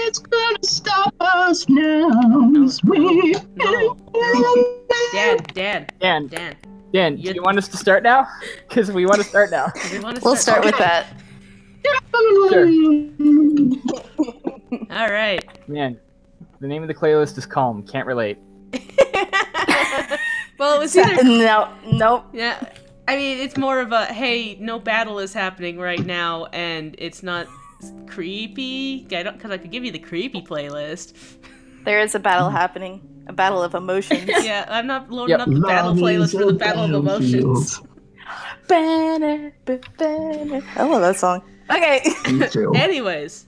Nobody's gonna stop us now. No, Sweet. no. Dan. Dan, do you want us to start now? Because we want to start now. We'll start with that. Sure. All right. Man, the name of the playlist is Calm. Can't relate. Well, it was either... Nope. Yeah. I mean, it's more of a, hey, no battle is happening right now, and it's not creepy. Because I could give you the creepy playlist. There is a battle happening. A battle of emotions. Yeah, I'm not loading up the battle playlist for the battle of emotions. I love that song. Okay. Me too. Anyways.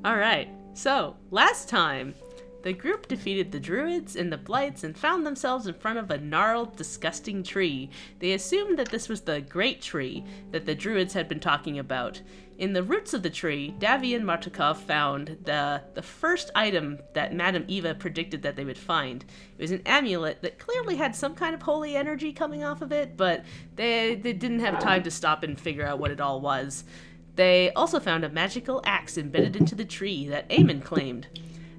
Alright. So, last time, the group defeated the druids and the blights and found themselves in front of a gnarled, disgusting tree. They assumed that this was the great tree that the druids had been talking about. In the roots of the tree, Davy and Martikov found the first item that Madame Eva predicted that they would find. It was an amulet that clearly had some kind of holy energy coming off of it, but they didn't have time to stop and figure out what it all was. They also found a magical axe embedded into the tree that Eamon claimed.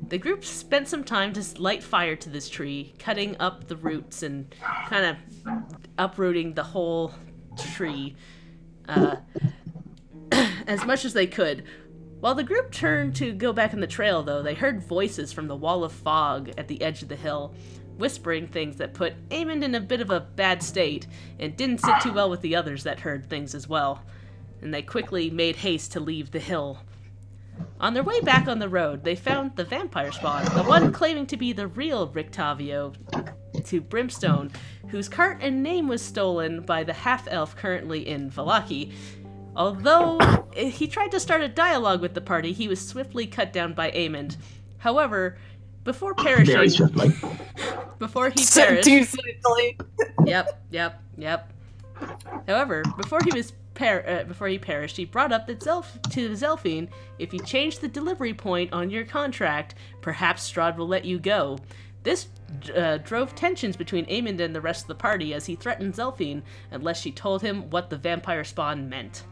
The group spent some time to light fire to this tree, cutting up the roots and kind of uprooting the whole tree as much as they could. While the group turned to go back on the trail, though, they heard voices from the wall of fog at the edge of the hill, whispering things that put Eamon in a bit of a bad state and didn't sit too well with the others that heard things as well. And they quickly made haste to leave the hill. On their way back on the road, they found the vampire spawn, the one claiming to be the real Rictavio to Brimstone, whose cart and name was stolen by the half-elf currently in Vallaki. Although he tried to start a dialogue with the party, he was swiftly cut down by Eamon. However, before perishing... Very swiftly. Before he So perished... too swiftly. Yep. However, before he perished, he brought up that to Zelphine, if you change the delivery point on your contract, perhaps Strahd will let you go. This drove tensions between Eamon and the rest of the party as he threatened Zelphine unless she told him what the vampire spawn meant.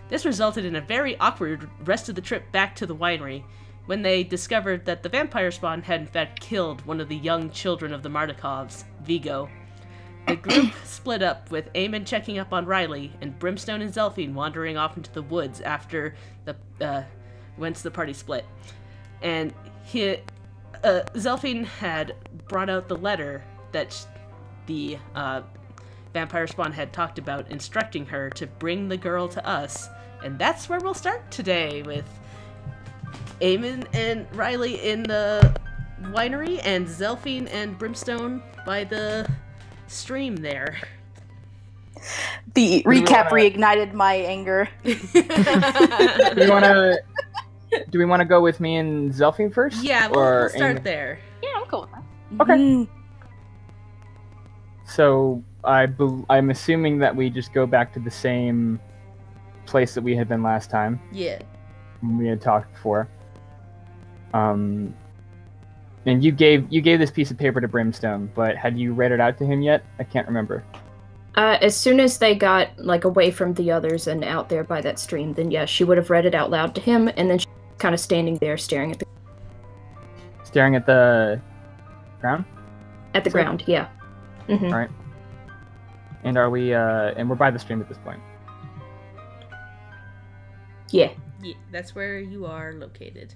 This resulted in a very awkward rest of the trip back to the winery, when they discovered that the vampire spawn had in fact killed one of the young children of the Martikovs, Vigo. The group split up, with Eamon checking up on Riley, and Brimstone and Zelphine wandering off into the woods after once the party split. And Zelphine had brought out the letter that the vampire spawn had talked about, instructing her to bring the girl to us. And that's where we'll start today, with Eamon and Riley in the winery, and Zelphine and Brimstone by the stream there. The recap reignited my anger. Do we want to go with me and Zelphine first? Yeah, we'll start there. Yeah, I'm cool with that. Okay. So I'm assuming that we just go back to the same place that we had been last time. Yeah. When we had talked before. And you gave this piece of paper to Brimstone, but had you read it out to him yet? I can't remember. As soon as they got away from the others and out there by that stream, then yes, she would have read it out loud to him, and then she was kind of standing there staring at the ground? At the ground, yeah. Mm-hmm. All right. And are we? And we're by the stream at this point. Yeah. Yeah, that's where you are located.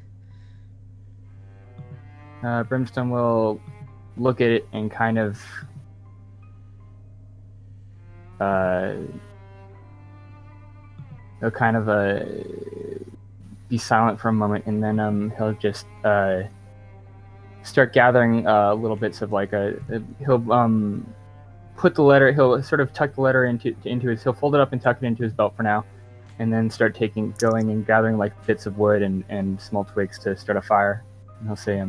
Brimstone will look at it and kind of he'll kind of be silent for a moment, and then he'll just start gathering little bits of he'll put the letter, he'll sort of tuck the letter into his, he'll fold it up and tuck it into his belt for now, and then start going and gathering bits of wood and small twigs to start a fire. And he'll say,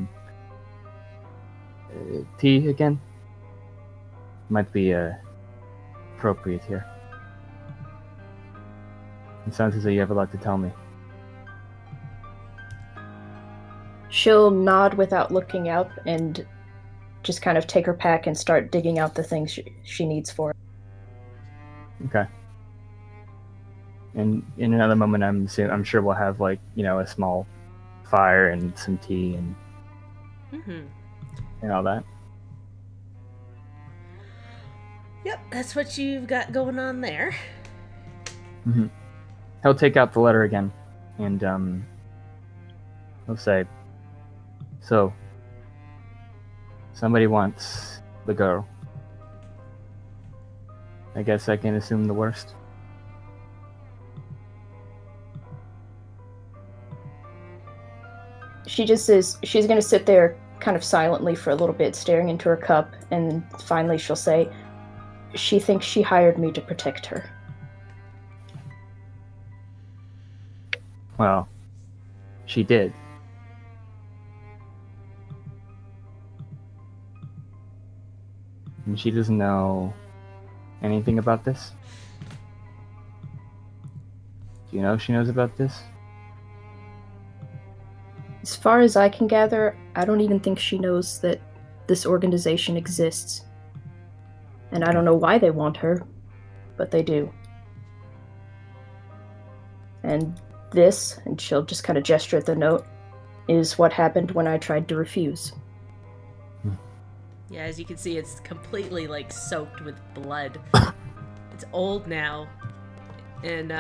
tea again? Might be appropriate here. It sounds as though you have a lot to tell me. She'll nod without looking up and just kind of take her pack and start digging out the things she needs for it. Okay. And in another moment, I'm sure we'll have a small fire and some tea and all that. Yep, that's what you've got going on there. He'll take out the letter again, and he'll say, "So, somebody wants the girl. I guess I can assume the worst." She just says she's going to sit there kind of silently for a little bit, staring into her cup, and finally she'll say, "She thinks she hired me to protect her." Well, she did. And she doesn't know anything about this? Do you know if she knows about this? As far as I can gather, I don't even think she knows that this organization exists. And I don't know why they want her, but they do. And this, and she'll just kind of gesture at the note, is what happened when I tried to refuse. Yeah, as you can see, it's completely, like, soaked with blood. It's old now. And,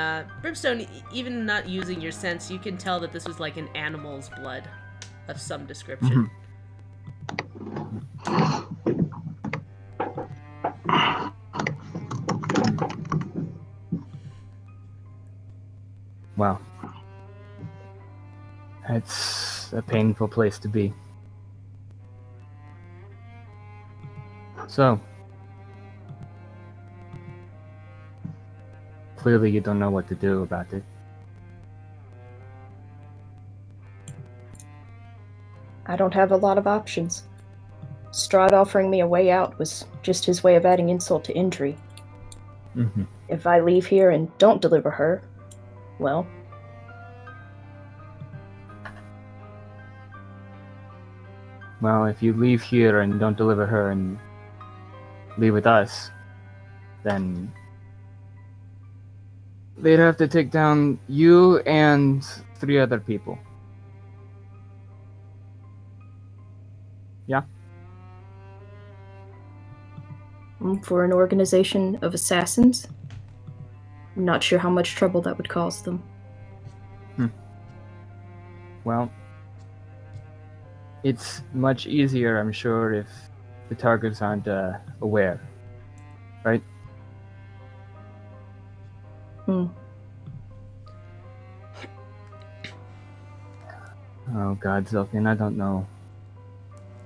Brimstone, even not using your sense, you can tell that this was like an animal's blood of some description. Wow. It's a painful place to be. So, clearly you don't know what to do about it. I don't have a lot of options. Strahd offering me a way out was just his way of adding insult to injury. If I leave here and don't deliver her, well... Well, if you leave here and don't deliver her and leave with us, then they'd have to take down you and 3 other people. Yeah? For an organization of assassins, I'm not sure how much trouble that would cause them. Well, it's much easier, I'm sure, if the targets aren't aware. Right? Oh God, Zilfian, I don't know.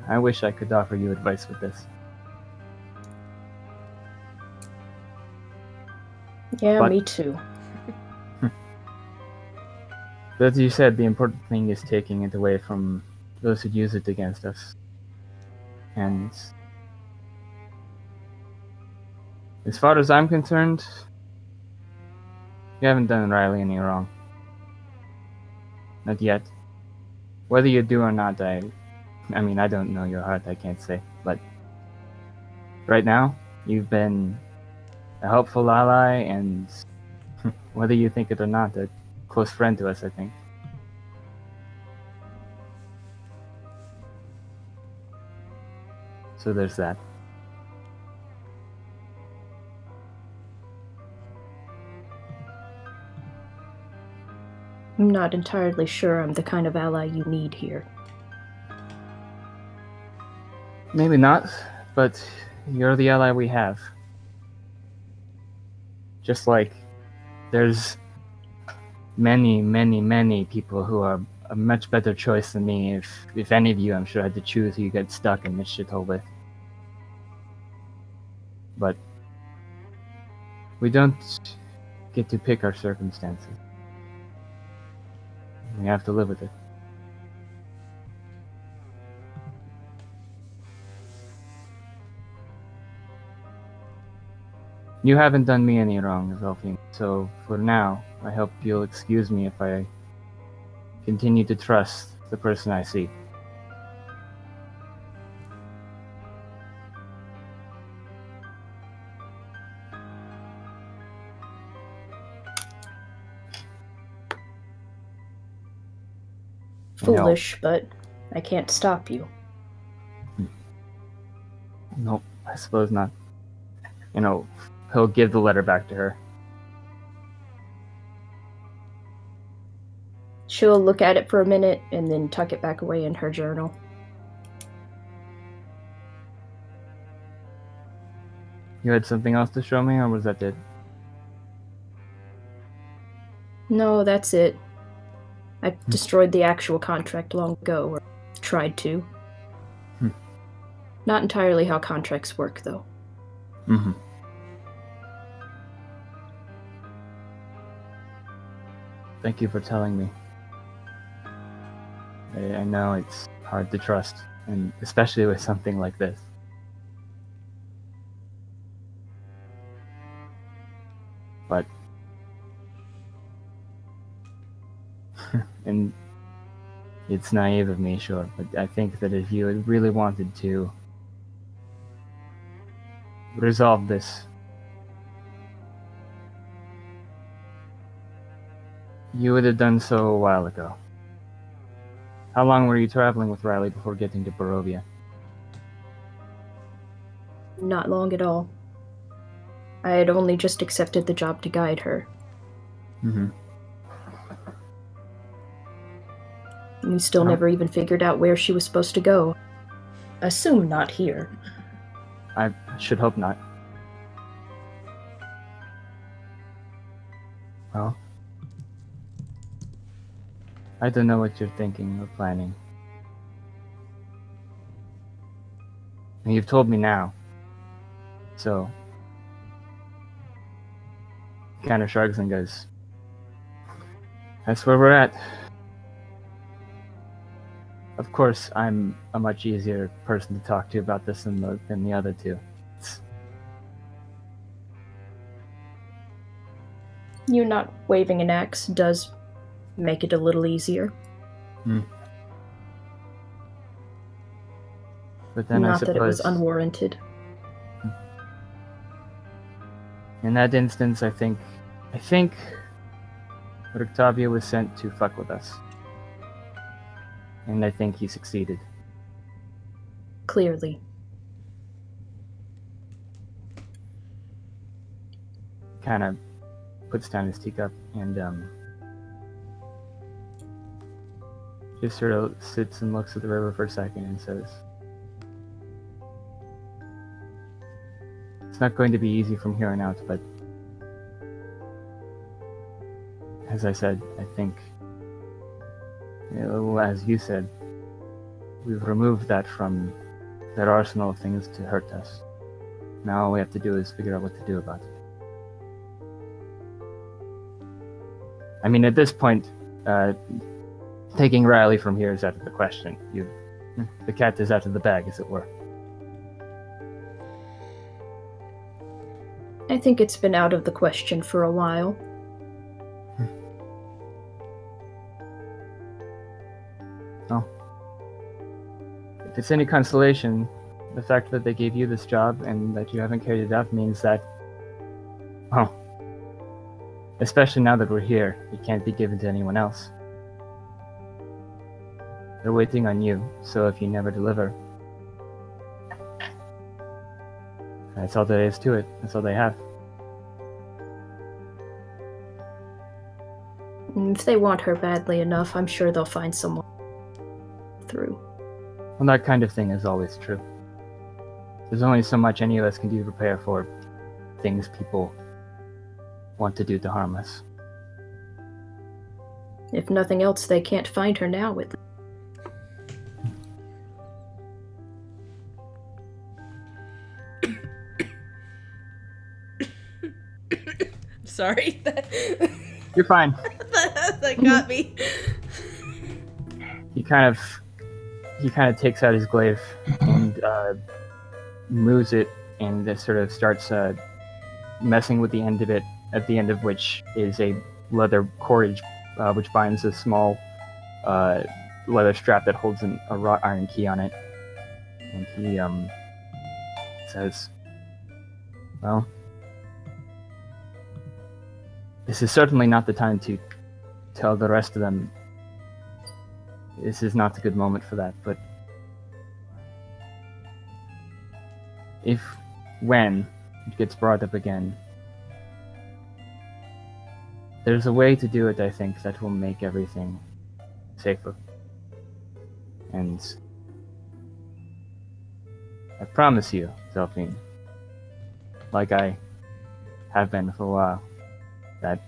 I wish I could offer you advice with this. Yeah, But- me too. But as you said, the important thing is taking it away from those who use it against us. And as far as I'm concerned, you haven't done Riley any wrong. Not yet. Whether you do or not, I mean, I don't know your heart, I can't say. But right now, you've been a helpful ally, and whether you think it or not, a close friend to us, I think. So there's that. I'm not entirely sure I'm the kind of ally you need here. Maybe not, but you're the ally we have. Just like there's many, many, many people who are a much better choice than me. If any of you, I'm sure, had to choose who you get stuck in this shithole with. But we don't get to pick our circumstances. We have to live with it. You haven't done me any wrong, Zolfin, so for now, I hope you'll excuse me if I continue to trust the person I see. Foolish, but I can't stop you. Nope, I suppose not. He'll give the letter back to her. She'll look at it for a minute and then tuck it back away in her journal. You had something else to show me, or was that it? No, that's it. I destroyed the actual contract long ago, or tried to. Not entirely how contracts work, though. Mm-hmm. Thank you for telling me. I know it's hard to trust, and especially with something like this. But and it's naive of me, sure, but I think that if you had really wanted to resolve this, you would have done so a while ago. How long were you traveling with Riley before getting to Barovia? Not long at all. I had only just accepted the job to guide her. Mm-hmm. We still never even figured out where she was supposed to go. Assume not here. I should hope not. Well, I don't know what you're thinking or planning. And you've told me now. So, he kind of shrugs and goes, "That's where we're at." Of course, I'm a much easier person to talk to about this than the other two. You not waving an axe does make it a little easier. But then not I suppose that it was unwarranted. In that instance, I think Octavio was sent to fuck with us. And I think he succeeded. Clearly. Kind of puts down his teacup and just sort of sits and looks at the river for a second and says, "It's not going to be easy from here on out, but as I said, I think, as you said, we've removed that from that arsenal of things to hurt us. Now all we have to do is figure out what to do about it." I mean, at this point, taking Riley from here is out of the question. The cat is out of the bag, as it were. I think it's been out of the question for a while. Oh. If it's any consolation, the fact that they gave you this job and that you haven't carried it out means that, well, especially now that we're here, it can't be given to anyone else. They're waiting on you, so if you never deliver, that's all there is to it. That's all they have. If they want her badly enough, I'm sure they'll find someone through. Well, that kind of thing is always true. There's only so much any of us can do to prepare for things people want to do to harm us. If nothing else, they can't find her now with them. Sorry. You're fine. That got me. He kind of takes out his glaive and moves it and just sort of starts messing with the end of it, at the end of which is a leather cordage which binds a small leather strap that holds a wrought iron key on it. And he says, "Well, this is certainly not the time to tell the rest of them this is not a good moment for that, but when it gets brought up again, there's a way to do it, I think, that will make everything safer. And I promise you, Delphine, like I have been for a while, that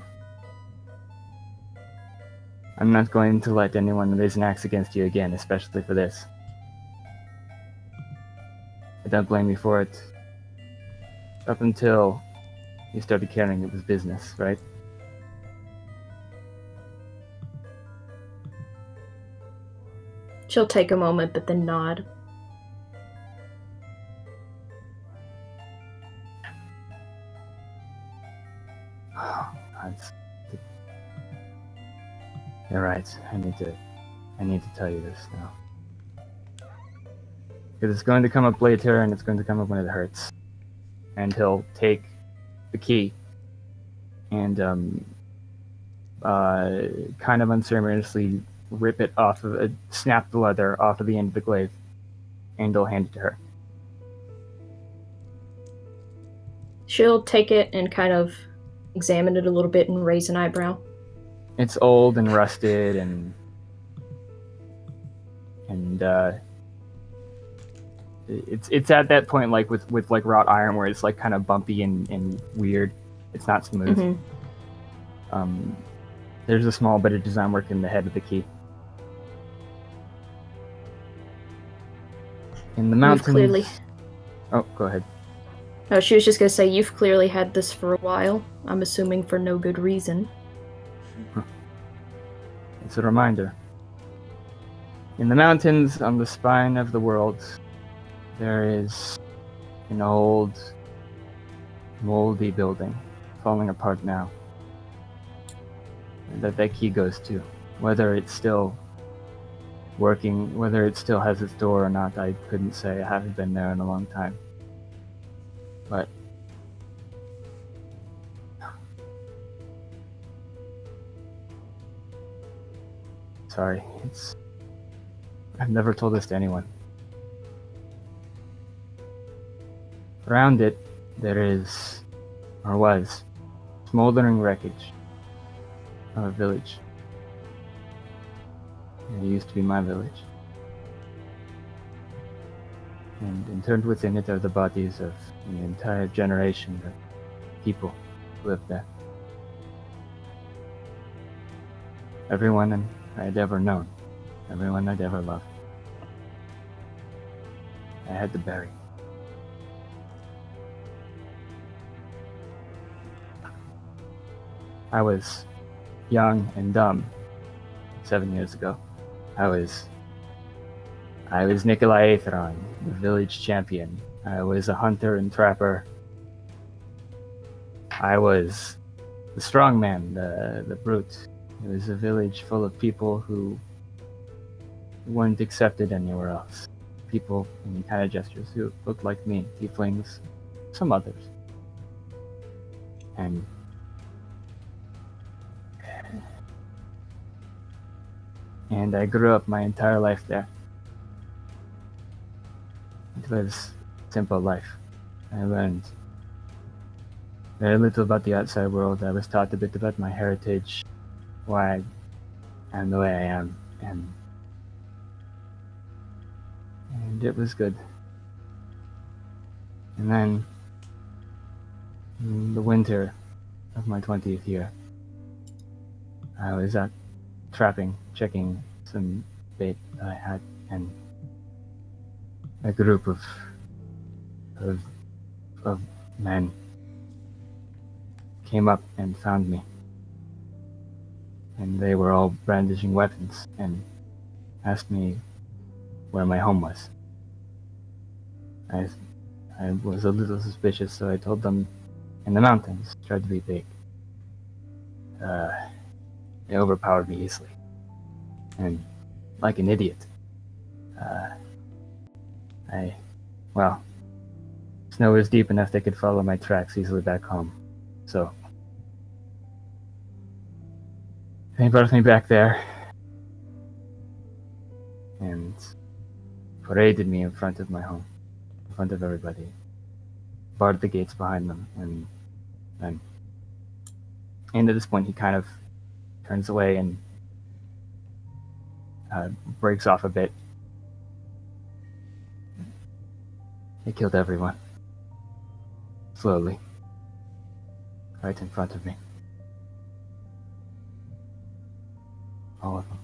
I'm not going to let anyone raise an axe against you again, especially for this. But don't blame me for it. Up until you started caring it was business, right? She'll take a moment, but then nod. You're right. I need to tell you this now. Because it's going to come up later, and it's going to come up when it hurts. And he'll take the key and kind of unceremoniously rip it off of it, snap the leather off of the end of the glaive, and he'll hand it to her. She'll take it and kind of examine it a little bit and raise an eyebrow. It's old and rusted and it's at that point like with like wrought iron where it's like kind of bumpy and weird. It's not smooth. Mm-hmm. There's a small bit of design work in the head of the key. In the mountains. Clearly... Oh, go ahead. No, she was just gonna say you've clearly had this for a while. I'm assuming for no good reason. It's a reminder. In the mountains, on the spine of the world, there is an old, moldy building, falling apart now, that key goes to. Whether it's still working, whether it still has its door or not, I couldn't say. I haven't been there in a long time. But sorry, I've never told this to anyone. Around it, there is, or was, smoldering wreckage of a village. It used to be my village. And interned within it are the bodies of an entire generation of people who lived there. Everyone I'd ever known. Everyone I'd ever loved. I had to bury. I was young and dumb 7 years ago. I was Nikolai Aetheron, the village champion. I was a hunter and trapper. I was the strong man, the brute. It was a village full of people who weren't accepted anywhere else. People in kind of gestures who looked like me, tieflings, some others. And I grew up my entire life there. It was a simple life. I learned very little about the outside world. I was taught a bit about my heritage, why I am the way I am, and it was good. And then, in the winter of my 20th year, I was out trapping, checking some bait that I had, and a group of men came up and found me. And they were all brandishing weapons and asked me where my home was. I was a little suspicious, so I told them in the mountains. Tried to be big. They overpowered me easily. And like an idiot, snow was deep enough they could follow my tracks easily back home. So they brought me back there. and paraded me in front of my home, in front of everybody, barred the gates behind them, and at this point he kind of turns away and breaks off a bit. He killed everyone. Slowly. Right in front of me. All of them.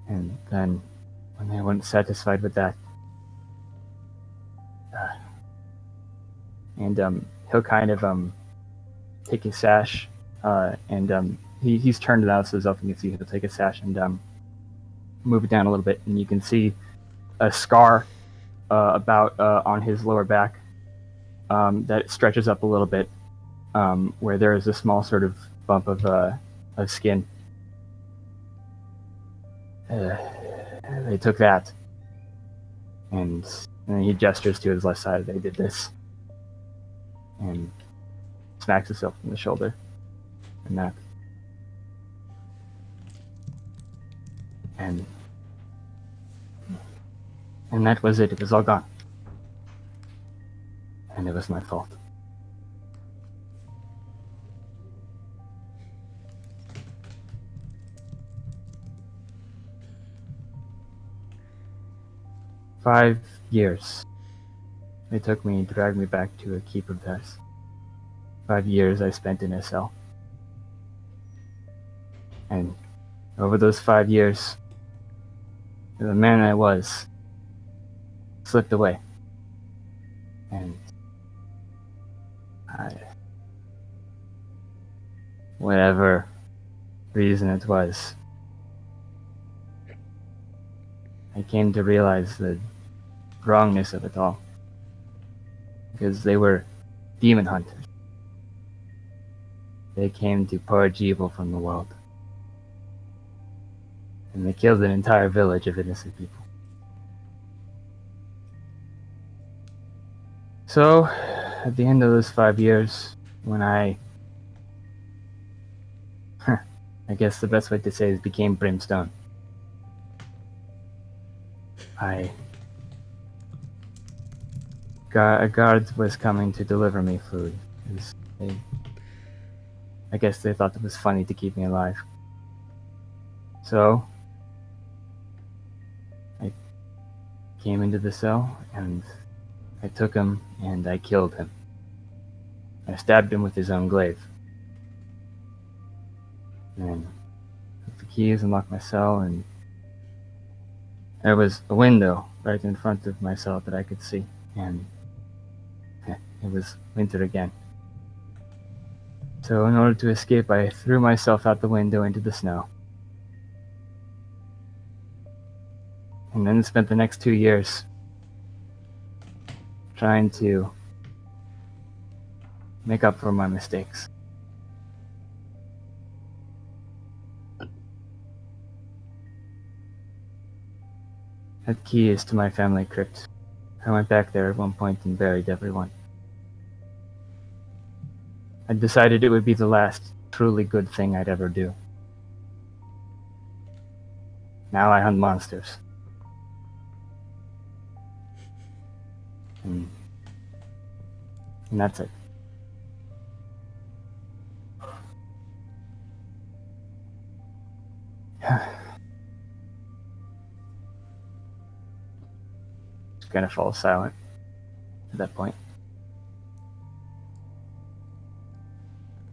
And then, when they weren't satisfied with that, he'll kind of take his sash, and he's turned it out so you can see. He'll take his sash and move it down a little bit, and you can see a scar about on his lower back that stretches up a little bit, where there is a small sort of bump of skin. They took that, and then he gestures to his left side. They did this, and smacks himself in the shoulder and neck, and that was it. It was all gone, and it was my fault. "5 years. They took me and dragged me back to a keep of theirs. 5 years I spent in a cell. And over those 5 years, the man I was slipped away. And whatever reason it was, I came to realize the wrongness of it all. Because they were demon hunters. They came to purge evil from the world. And they killed an entire village of innocent people. So, at the end of those 5 years, when I guess the best way to say is became brimstone, a guard was coming to deliver me food. I guess they thought it was funny to keep me alive. So, I came into the cell, and I took him, and I killed him. I stabbed him with his own glaive. And then took the keys and locked my cell, and there was a window right in front of my cell that I could see, and it was winter again. So in order to escape, I threw myself out the window into the snow. And then spent the next 2 years trying to make up for my mistakes. That key is to my family crypt. I went back there at one point and buried everyone. I decided it would be the last truly good thing I'd ever do. Now I hunt monsters. And that's it. Just gonna fall silent at that point.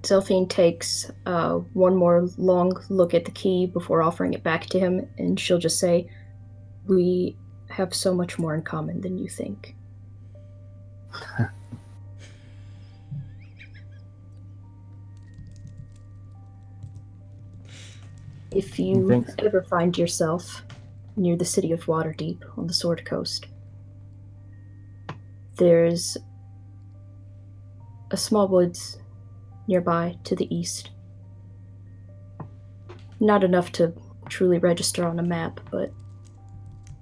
Zelphine takes one more long look at the key before offering it back to him, and she'll just say, "We have so much more in common than you think." If you ever find yourself near the city of Waterdeep on the Sword Coast, there's a small woods nearby to the east. Not enough to truly register on a map, but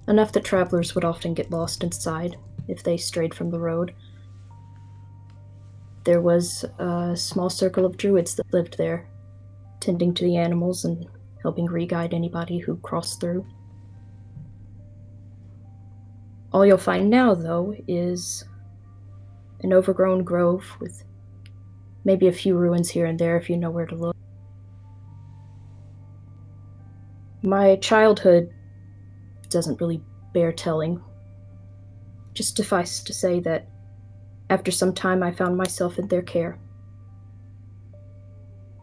enough that travelers would often get lost inside if they strayed from the road. There was a small circle of druids that lived there, tending to the animals and helping re-guide anybody who crossed through. All you'll find now, though, is an overgrown grove with maybe a few ruins here and there if you know where to look. My childhood doesn't really bear telling. Just suffice to say that after some time I found myself in their care.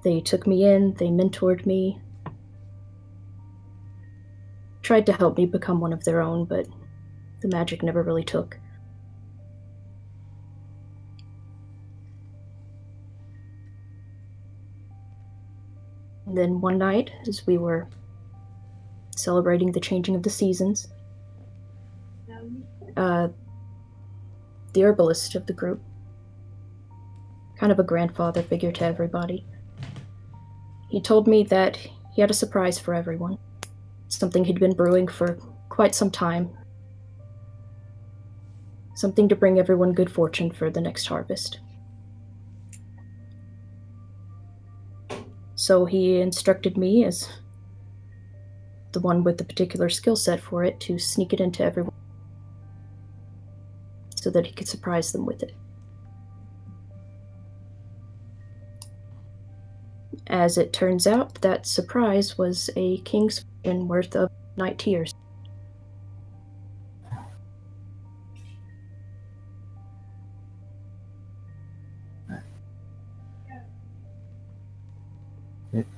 They took me in, they mentored me, tried to help me become one of their own, but the magic never really took. And then one night, as we were celebrating the changing of the seasons, the herbalist of the group, kind of a grandfather figure to everybody, he told me that he had a surprise for everyone. Something he'd been brewing for quite some time. Something to bring everyone good fortune for the next harvest. So he instructed me, as the one with the particular skill set for it, to sneak it into everyone so that he could surprise them with it. As it turns out, that surprise was a king's fortune worth of night tears.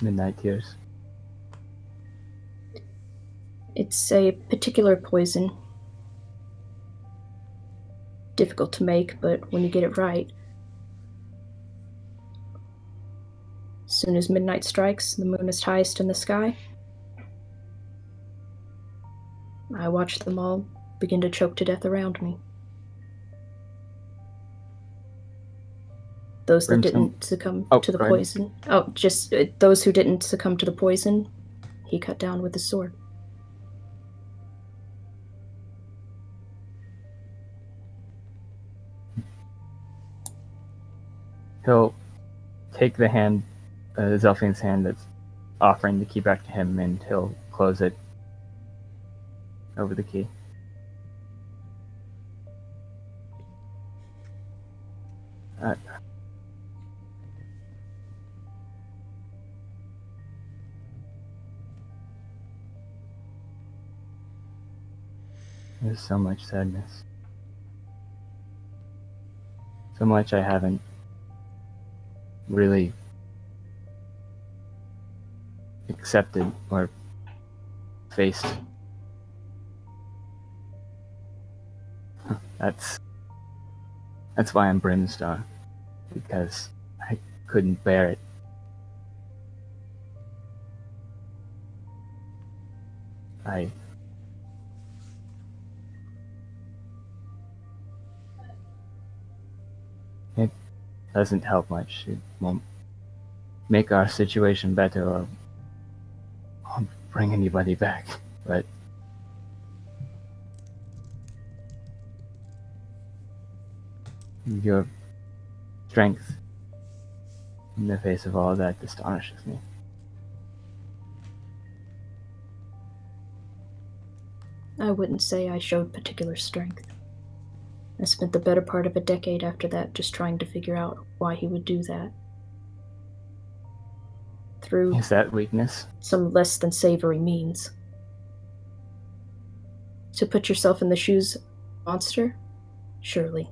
Midnight tears. It's a particular poison. Difficult to make, but when you get it right. As soon as midnight strikes, the moon is highest in the sky, I watch them all begin to choke to death around me. Those that didn't succumb to the poison. Oh, just those who didn't succumb to the poison, he cut down with his sword. He'll take the hand, Zelfian's hand that's offering the key back to him, and he'll close it over the key. There's so much sadness. So much I haven't really accepted or faced. That's why I'm Brimstone, because I couldn't bear it. It doesn't help much. It won't make our situation better or bring anybody back, but your strength in the face of all of that astonishes me. I wouldn't say I showed particular strength. I spent the better part of a decade after that just trying to figure out why he would do that. Through Is that weakness? some less than savory means. To put yourself in the shoes of a monster? Surely.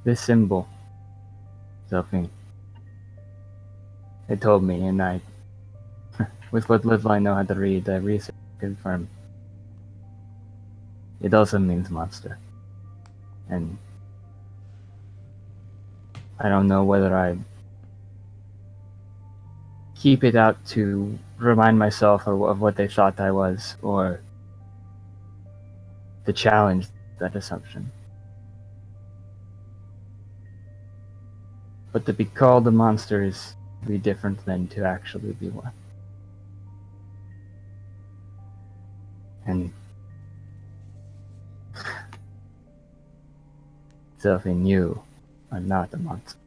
This symbol, Zelfine, it told me, and I, with what little I know how to read, I researched and confirmed. It also means monster. And I don't know whether I keep it out to remind myself of what they thought I was, or to challenge that assumption. But to be called a monster is to be different than to actually be one. And Zelfine, you are not a monster.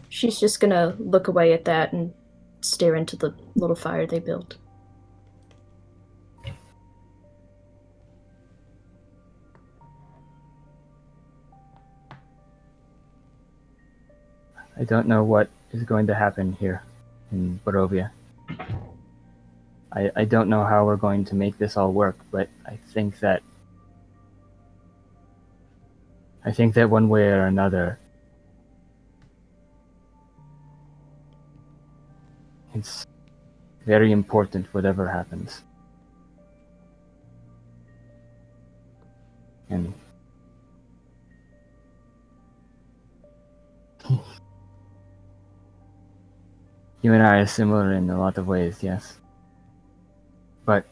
She's just gonna look away at that and stare into the little fire they built. I don't know what is going to happen here in Barovia. I don't know how we're going to make this all work, but I think that one way or another, it's very important whatever happens. And you and I are similar in a lot of ways, yes. But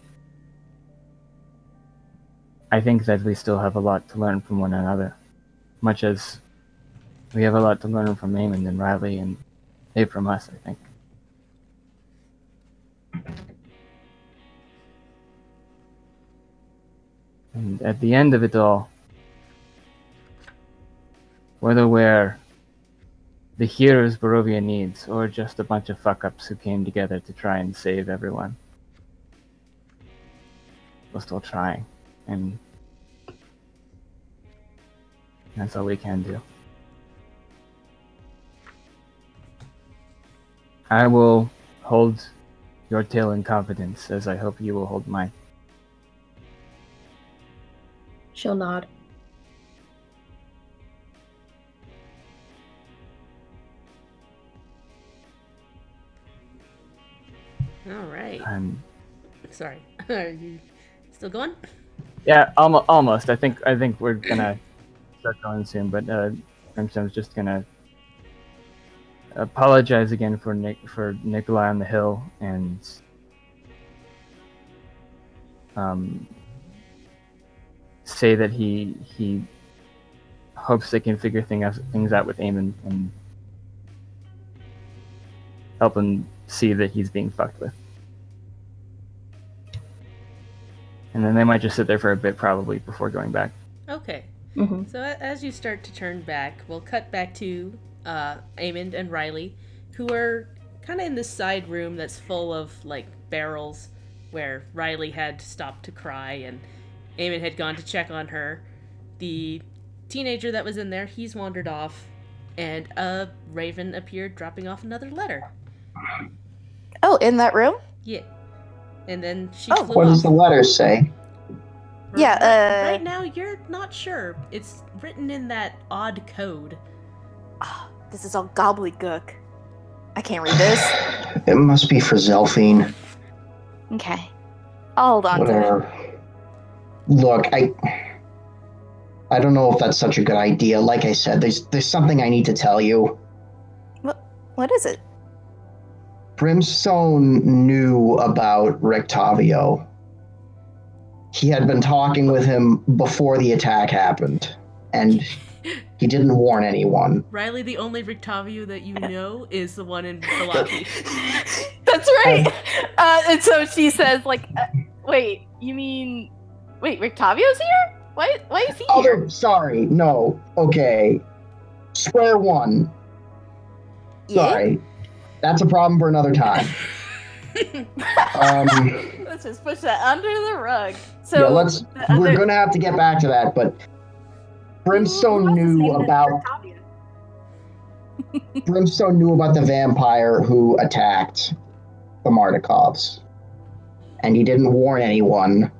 I think that we still have a lot to learn from one another. Much as we have a lot to learn from Eamon and Riley, and they from us, I think. And at the end of it all, whether we're the heroes Barovia needs, or just a bunch of fuck-ups who came together to try and save everyone, we're still trying, and that's all we can do. I will hold your tail in confidence, as I hope you will hold mine. She'll nod. All right. Sorry. Are you still going? Yeah, almost. I think we're gonna start going soon, but Crimson's just gonna apologize again for Nikolai on the hill, and say that he hopes they can figure things out with Eamon and help him see that he's being fucked with. And then they might just sit there for a bit, probably, before going back. Okay. Mm-hmm. So as you start to turn back, we'll cut back to Eamon and Riley, who are kind of in this side room that's full of, like, barrels, where Riley had stopped to cry, and Eamon had gone to check on her. The teenager that was in there, he's wandered off, and a raven appeared, dropping off another letter. Oh, in that room? Yeah. And then she flew What off. does the letter say? Right now, you're not sure. It's written in that odd code. Oh, this is all gobbledygook. I can't read this. It must be for Zelphine. Okay. I'll hold on to Whatever. Look, I don't know if that's such a good idea. Like I said, there's something I need to tell you. it. What is it? Brimstone knew about Rictavio. He had been talking with him before the attack happened, and he didn't warn anyone. Riley, the only Rictavio that you know is the one in Balaki. That's right! And so she says, like, wait, Rictavio's here? Why is he here? Sorry, no, okay. Square one. Yeah? Sorry. That's a problem for another time. Let's just push that under the rug. So yeah, we're gonna have to get back to that, but Brimstone knew about the vampire who attacked the Mardikovs. And he didn't warn anyone.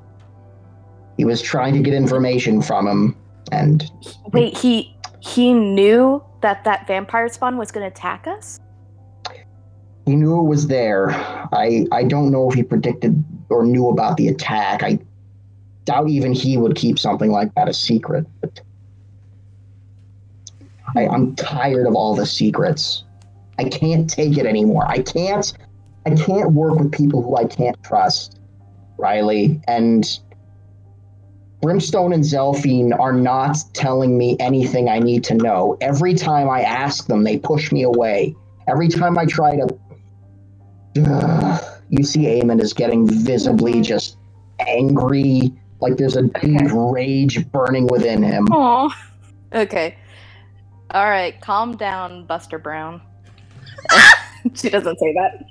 He was trying to get information from him, and... Wait, he knew that vampire spawn was gonna attack us? He knew it was there. I don't know if he predicted or knew about the attack. I doubt even he would keep something like that a secret. But I'm tired of all the secrets. I can't take it anymore. I can't work with people who I can't trust, Riley. And Brimstone and Zelphine are not telling me anything I need to know. Every time I ask them, they push me away. Every time I try to... you see Eamon is getting visibly just angry, like there's a deep rage burning within him. Aww. Okay. All right, calm down, Buster Brown. She doesn't say that,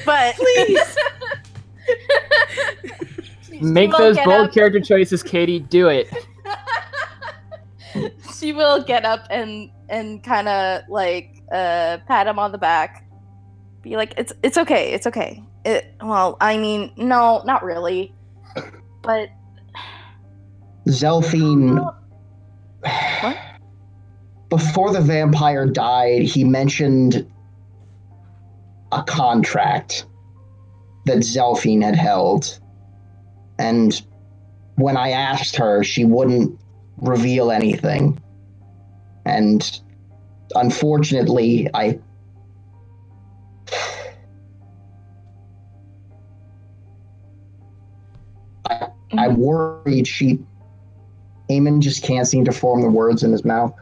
but Please. Make will those get bold up. character choices, Katie. Do it. She will get up and kind of like pat him on the back, be like, it's okay, it's okay. Well, I mean, no, not really, but Zelphine. What? Before the vampire died, he mentioned a contract that Zelphine had held. And when I asked her, she wouldn't reveal anything. And unfortunately, I worried Eamon just can't seem to form the words in his mouth.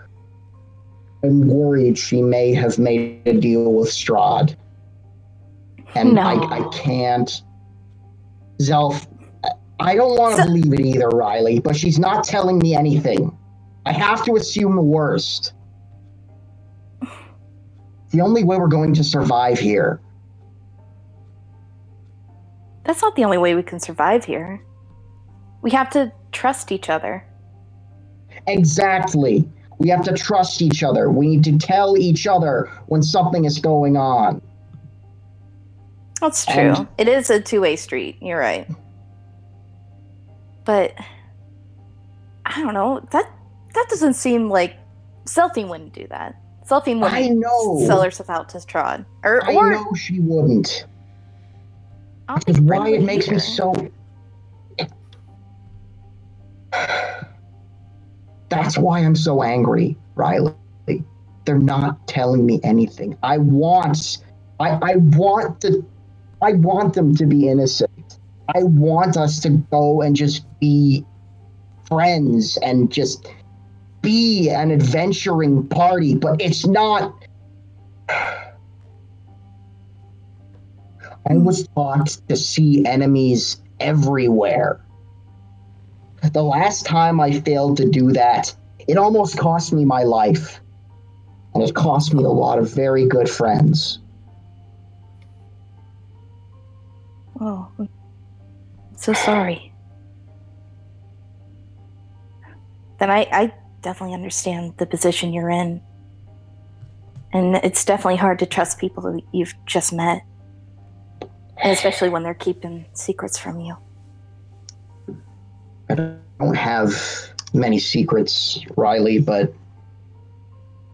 I'm worried she may have made a deal with Strahd. And No. I can't. Zelf, I don't want to believe it either, Riley, but she's not telling me anything. I have to assume the worst. The only way we're going to survive here. That's not the only way we can survive here. We have to trust each other. Exactly. We have to trust each other. We need to tell each other when something is going on. That's true. And it is a two-way street. You're right. But I don't know. That doesn't seem like Zelphine wouldn't do that. Zelphine I wouldn't know. sell herself out to Strahd. I know she wouldn't. I don't Which think is Bren why would it makes me either. so. That's why I'm so angry, Riley. They're not telling me anything. I want them to be innocent. I want us to go and just be friends and just be an adventuring party, but it's not. I was taught to see enemies everywhere. The last time I failed to do that, it almost cost me my life. And it cost me a lot of very good friends. Oh, I'm so sorry. Then I definitely understand the position you're in. And it's definitely hard to trust people that you've just met. And especially when they're keeping secrets from you. I don't have many secrets, Riley, but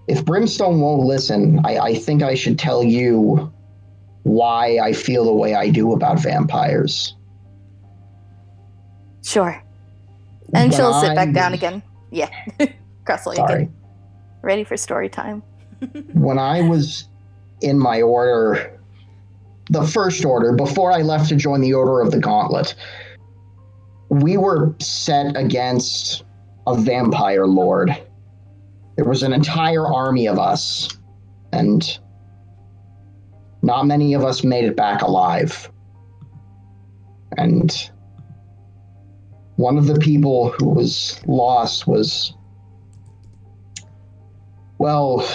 if Brimstone won't listen, I think I should tell you why I feel the way I do about vampires. Sure. And When she'll sit back I down was- again. Yeah. Cross-legged. Sorry. Ready for story time. When I was in my order, the first order, before I left to join the Order of the Gauntlet, we were set against a vampire lord. There was an entire army of us, and not many of us made it back alive. And one of the people who was lost was, well,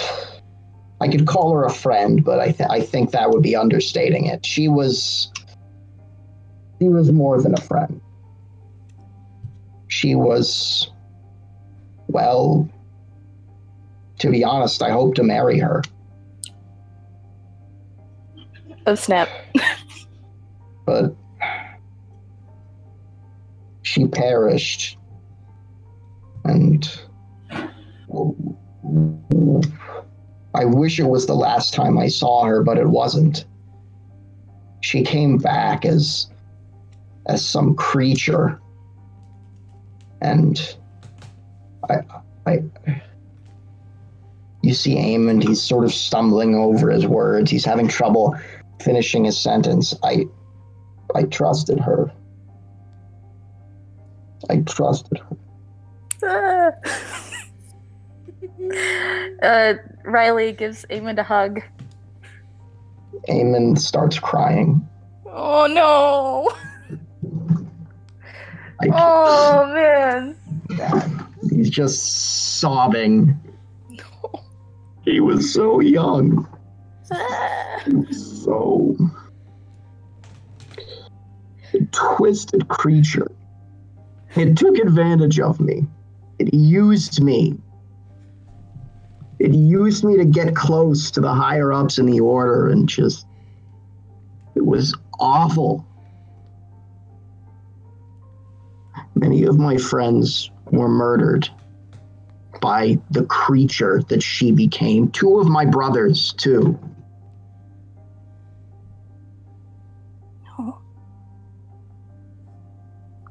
I could call her a friend, but I think that would be understating it. She was more than a friend. She was, well, to be honest, I hope to marry her. Oh, snap. But she perished. And I wish it was the last time I saw her, but it wasn't. She came back as some creature. And you see Eamon, he's sort of stumbling over his words. He's having trouble finishing his sentence. I trusted her. I trusted her. Riley gives Eamon a hug. Eamon starts crying. Oh, no. Like, Oh, man. he's just sobbing. He was so young. So twisted creature. It took advantage of me. It used me. It used me to get close to the higher ups in the order and just, it was awful. Many of my friends were murdered by the creature that she became. 2 of my brothers, too. Oh.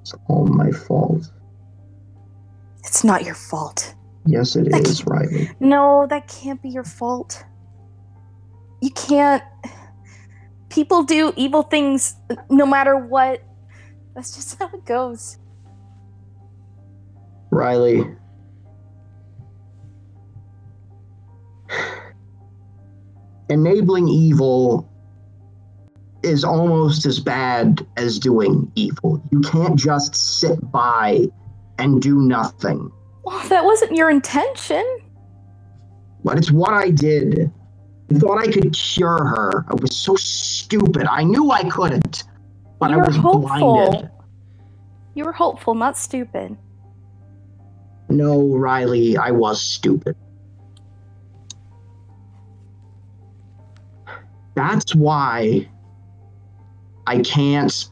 It's all my fault. It's not your fault. Yes, it is, Riley. No, that can't be your fault. You can't. People do evil things no matter what. That's just how it goes. Riley. Enabling evil is almost as bad as doing evil. You can't just sit by and do nothing. Well, that wasn't your intention. But it's what I did. I thought I could cure her. I was so stupid. I knew I couldn't, but I was blinded. You were hopeful, not stupid. No, Riley, I was stupid. That's why I can't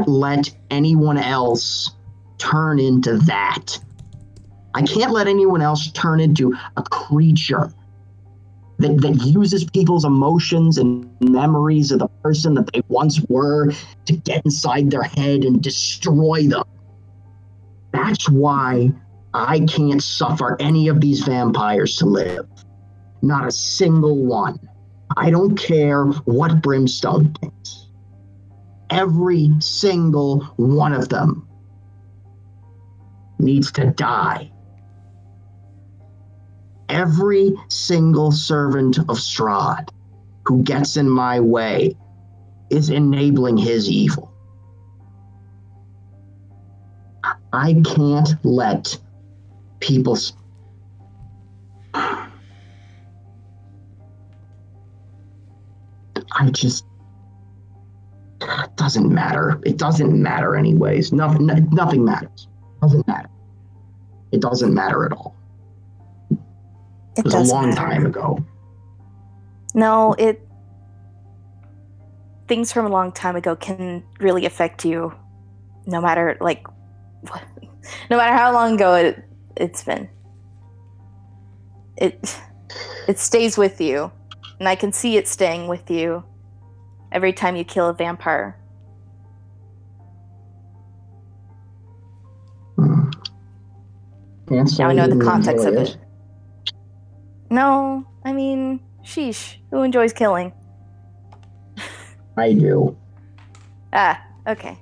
let anyone else turn into that. I can't let anyone else turn into a creature that uses people's emotions and memories of the person that they once were to get inside their head and destroy them. That's why I can't suffer any of these vampires to live. Not a single one. I don't care what Brimstone thinks. Every single one of them needs to die. Every single servant of Strahd who gets in my way is enabling his evil. I can't let people... It doesn't matter. It doesn't matter anyways. Nothing matters. Doesn't matter. It doesn't matter at all. It was a long time ago. No, things from a long time ago can really affect you, no matter no matter how long ago it's been. It stays with you, and I can see it staying with you every time you kill a vampire. Now I know the context of it. No, I mean, sheesh. Who enjoys killing? I do. Ah, okay.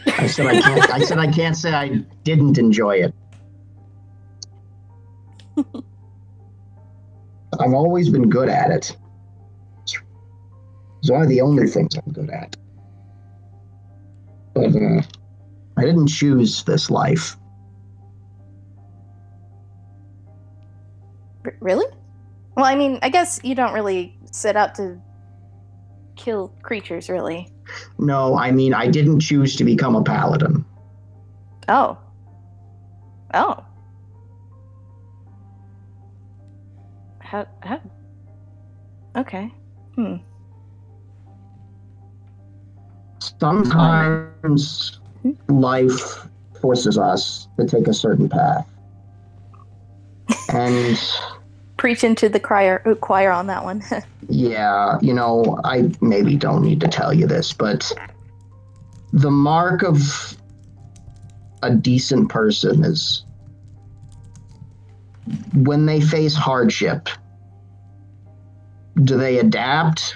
I said I can't say I didn't enjoy it. I've always been good at it. It's one of the only things I'm good at. But I didn't choose this life. Really? Well, I mean, I guess you don't really set out to kill creatures, really. No, I mean, I didn't choose to become a paladin. Oh. Oh. How? Okay. Sometimes life forces us to take a certain path. And preach into the choir on that one. Yeah, I maybe don't need to tell you this, but the mark of a decent person is when they face hardship, do they adapt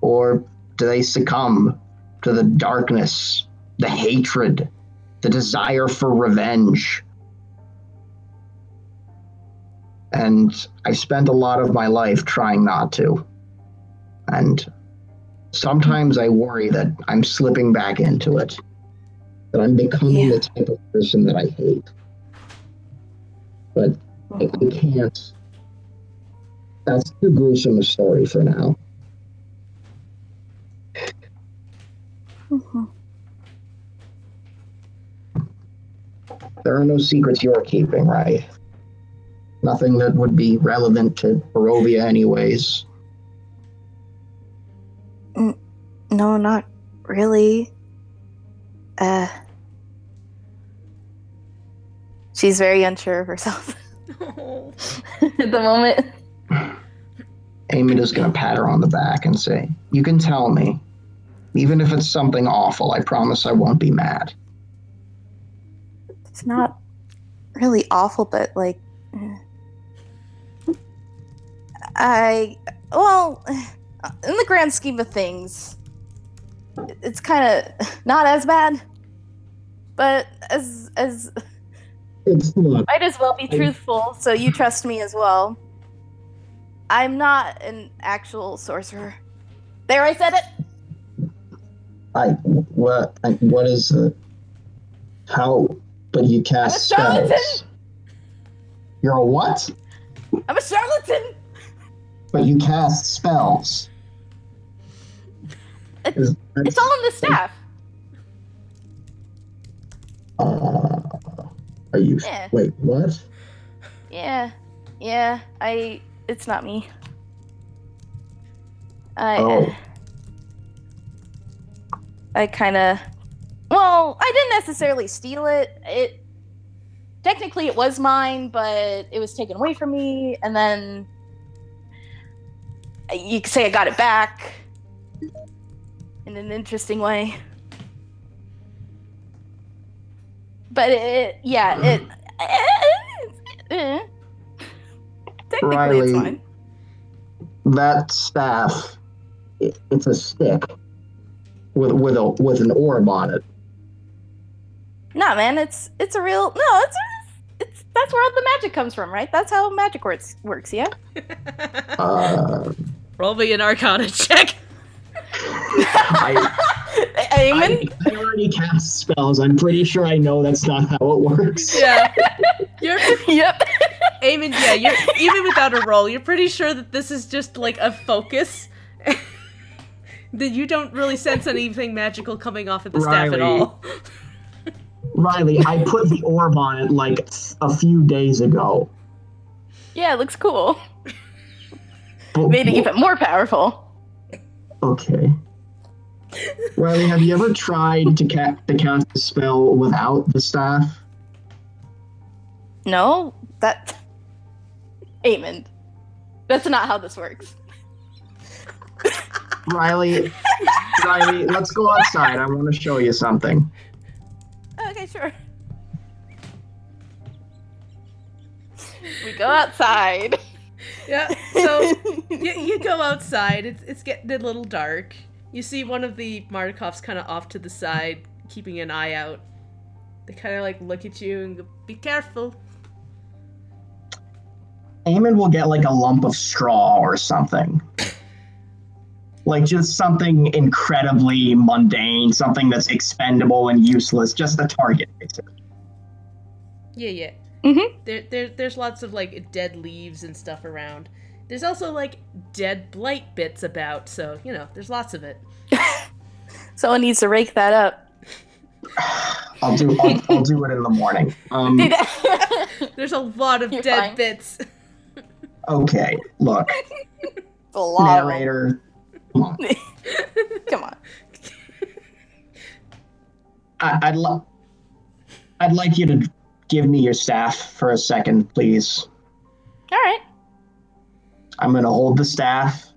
or do they succumb to the darkness, the hatred, the desire for revenge? And I spent a lot of my life trying not to. And sometimes I worry that I'm slipping back into it, that I'm becoming the type of person that I hate. but I can't. That's too gruesome a story for now. Mm-hmm. There are no secrets you're keeping, right? Nothing that would be relevant to Barovia anyways. No, not really. She's very unsure of herself at the moment. Eamon is going to pat her on the back and say, "You can tell me. Even if it's something awful, I promise I won't be mad." It's not really awful, but like, well, in the grand scheme of things, it's kind of not as bad. But as It's not. might as well be truthful, so you trust me as well. I'm not an actual sorcerer. There, I said it. What is it? How? But you cast I'm a charlatan! spells. You're a what? I'm a charlatan. But you cast spells. It's all in the staff. Are you? Yeah. Wait, what? Yeah. It's not me. Oh. I kind of. Well, I didn't necessarily steal it. Technically it was mine, but it was taken away from me, and then you could say I got it back in an interesting way. But technically Riley, it's fine. That staff, it's a stick with an orb on it. Nah, man, it's a real it's that's where all the magic comes from, right? That's how magic works, yeah? Roll me an Arcana check. Amen? I already cast spells. I'm pretty sure I know that's not how it works. Yeah. Yep. Eamon, yeah, you're even without a roll, you're pretty sure that this is just like a focus. That you don't really sense anything magical coming off of the staff at all. Riley, I put the orb on it like a few days ago. Yeah, it looks cool. But, Made it even more powerful. Okay. Riley, have you ever tried to cast a spell without the staff? No, Amen. That's not how this works. Riley, let's go outside. I want to show you something. Okay, sure. We go outside. Yeah, so you go outside. It's getting a little dark. You see one of the Markovs kind of off to the side, keeping an eye out. They kind of like look at you and go, "Be careful." Eamon will get like a lump of straw or something. Like just something incredibly mundane, something that's expendable and useless, just a target, basically. Yeah. Mm-hmm. There's lots of like dead leaves and stuff around. There's also like dead blight bits about, so there's lots of it. Someone needs to rake that up. I'll do it in the morning. There's a lot of dead fine. bits. Okay, look, A lot. narrator, come on. Come on. I'd like you to give me your staff for a second, please. All right. I'm going to hold the staff,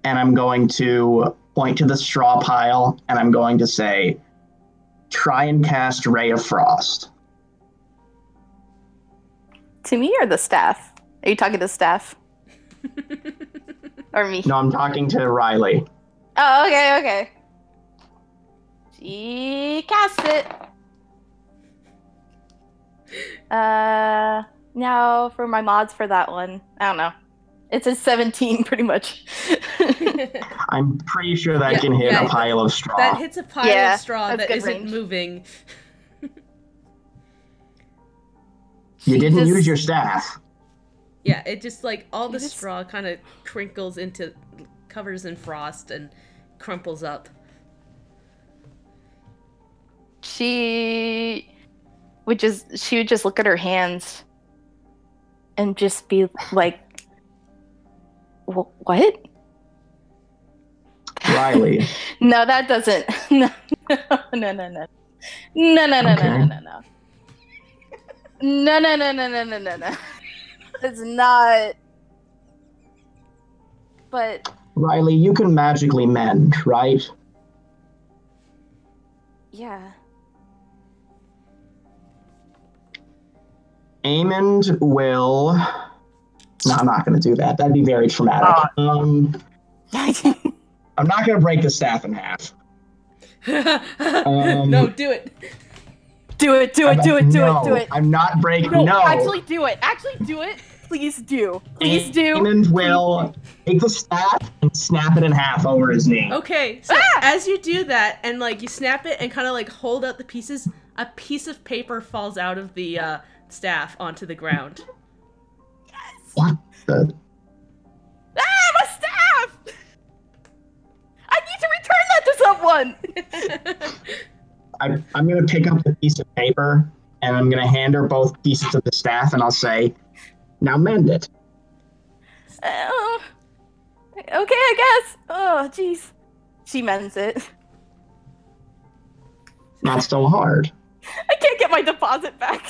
and I'm going to point to the straw pile, and I'm going to say, "Try and cast Ray of Frost." To me or the staff? Are you talking to staff? Or me? No, I'm talking to Riley. Oh, okay. She cast it. Now for my mods for that one. I don't know. It's a 17 pretty much. I'm pretty sure that can hit a pile of straw. That hits a pile of straw that's that good isn't range. moving. You didn't use your staff. Yeah, it just like all the straw kind of crinkles into, covers in frost and crumples up. She would just look at her hands and just be like, what? Riley. No, that doesn't. No. It's not. But Riley, you can magically mend, right? yeah. Amond will. No, I'm not going to do that. That'd be very traumatic. I'm not going to break the staff in half. No, do it. Do it. I'm not breaking. No. Actually do it. Please do. Amond will take the staff and snap it in half over his knee. Okay, so as you do that, and like you snap it and kind of like hold out the pieces, a piece of paper falls out of the staff onto the ground. What the? My staff! I need to return that to someone! I'm going to pick up the piece of paper, and I'm going to hand her both pieces of the staff, and I'll say, now mend it. Okay, I guess. Oh, jeez. She mends it. Not so hard. I can't get my deposit back.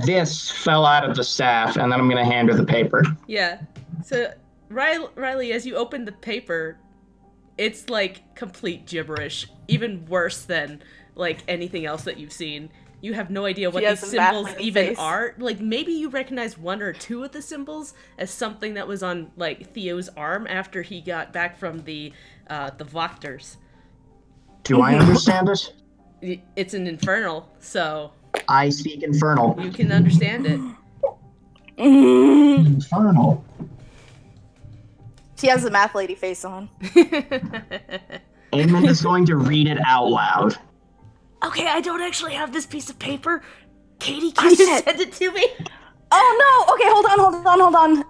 This fell out of the staff, and then I'm going to hand her the paper. Yeah. So, Riley, as you open the paper, it's like complete gibberish. Even worse than like anything else that you've seen. You have no idea what these symbols even are. Like, maybe you recognize one or two of the symbols as something that was on, like, Theo's arm after he got back from the Wachters. Do I understand it? It's an infernal, so... I speak infernal. You can understand it. Infernal. She has the math lady face on. Amond is going to read it out loud. Okay, I don't actually have this piece of paper. Katie, can you send it to me? Oh no! Okay, hold on.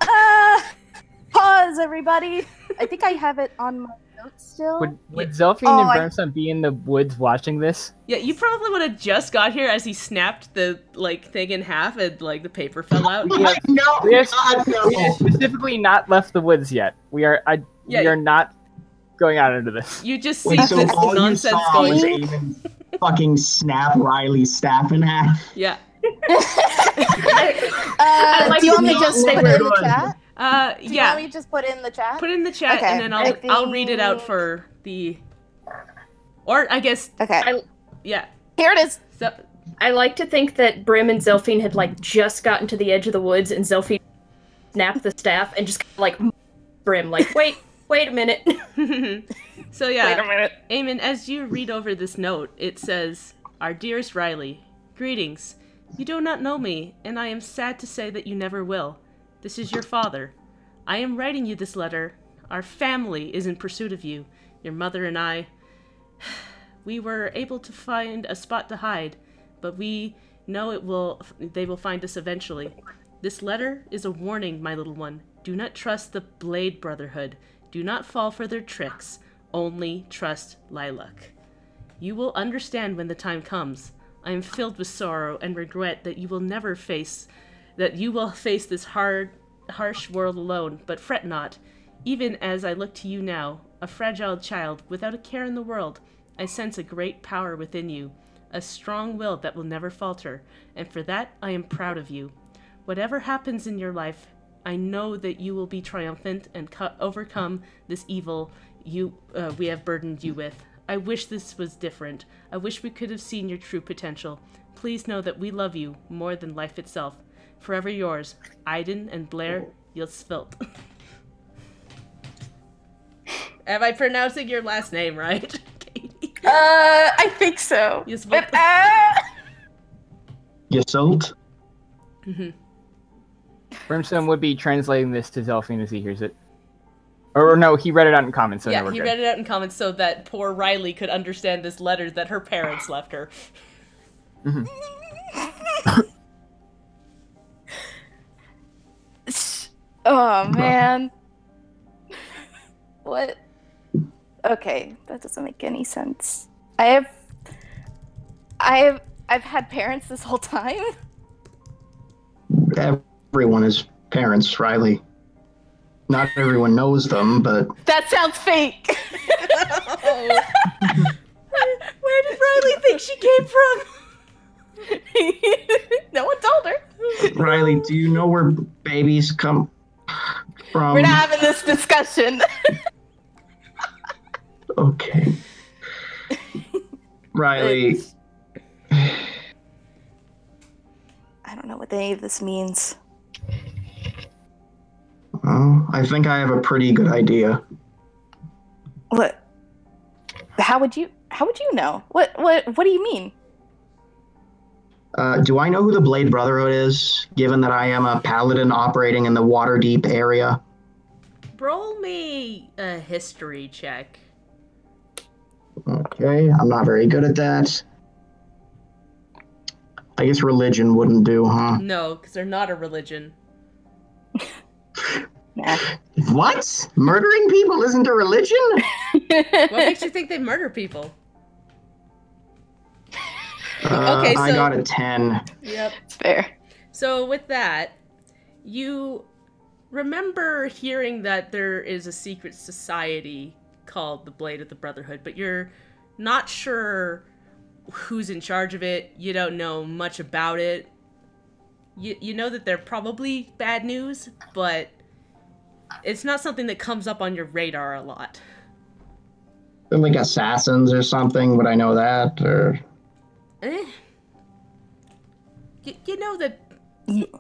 Pause, everybody. I think I have it on my notes still. Would Zelfine and Brimstone be in the woods watching this? Yeah, you probably would have just got here as he snapped the thing in half and the paper fell out. We have specifically not left the woods yet. We are not going out into this. You just see this nonsense going. Even fucking snap Riley's staff in half. Yeah. Do you want me to just put it in the chat? Do you want me to just put it in the chat? Put it in the chat, and then I'll read it out for the... Or, I guess... Okay. Yeah. Here it is. So, I like to think that Brim and Zelfine had, just gotten to the edge of the woods, and Zelfine snapped the staff and just, Brim, wait a minute. So, yeah. Wait a minute. Eamon, as you read over this note, it says, Our dearest Riley, greetings. You do not know me, and I am sad to say that you never will. This is your father. I am writing you this letter. Our family is in pursuit of you. Your mother and I... We were able to find a spot to hide, but we know they will find us eventually. This letter is a warning, my little one. Do not trust the Blade Brotherhood. Do not fall for their tricks. Only trust Lilac. You will understand when the time comes. I am filled with sorrow and regret that you will face this harsh world alone, but fret not. Even as I look to you now, a fragile child without a care in the world, I sense a great power within you, a strong will that will never falter, and for that I am proud of you. Whatever happens in your life, I know that you will be triumphant and overcome this evil we have burdened you with. I wish this was different. I wish we could have seen your true potential. Please know that we love you more than life itself. Forever yours, Aiden and Blair Yilsvilt. Am I pronouncing your last name right, Katie? I think so. Yilsvilt. Yilsvilt? Mm-hmm. Brimstone would be translating this to Zelfine as he hears it. Or no, he read it out in comments. So yeah, he read it out in comments so that poor Riley could understand this letter that her parents left her. Mm-hmm. Oh man. What? Okay, that doesn't make any sense. I've had parents this whole time. Everyone is parents, Riley. Not everyone knows them, but That sounds fake. Where did Riley think she came from? No one told her. Riley, do you know where babies come from? We're not having this discussion. Okay. Riley. I don't know what any of this means. Well, I think I have a pretty good idea. What? How would you know? What do you mean? Do I know who the Blade Brotherhood is, given that I am a paladin operating in the Waterdeep area? Roll me a history check. Okay, I'm not very good at that. I guess religion wouldn't do, huh? No, because they're not a religion. Nah. What? Murdering people isn't a religion? What makes you think they murder people? Okay, I so- got a 10. Yep. It's fair. So with that, you remember hearing that there is a secret society called the Blade of the Brotherhood, but you're not sure who's in charge of it. You don't know much about it. You know that they're probably bad news, but it's not something that comes up on your radar a lot. They're like assassins or something, would I know that? Or You know that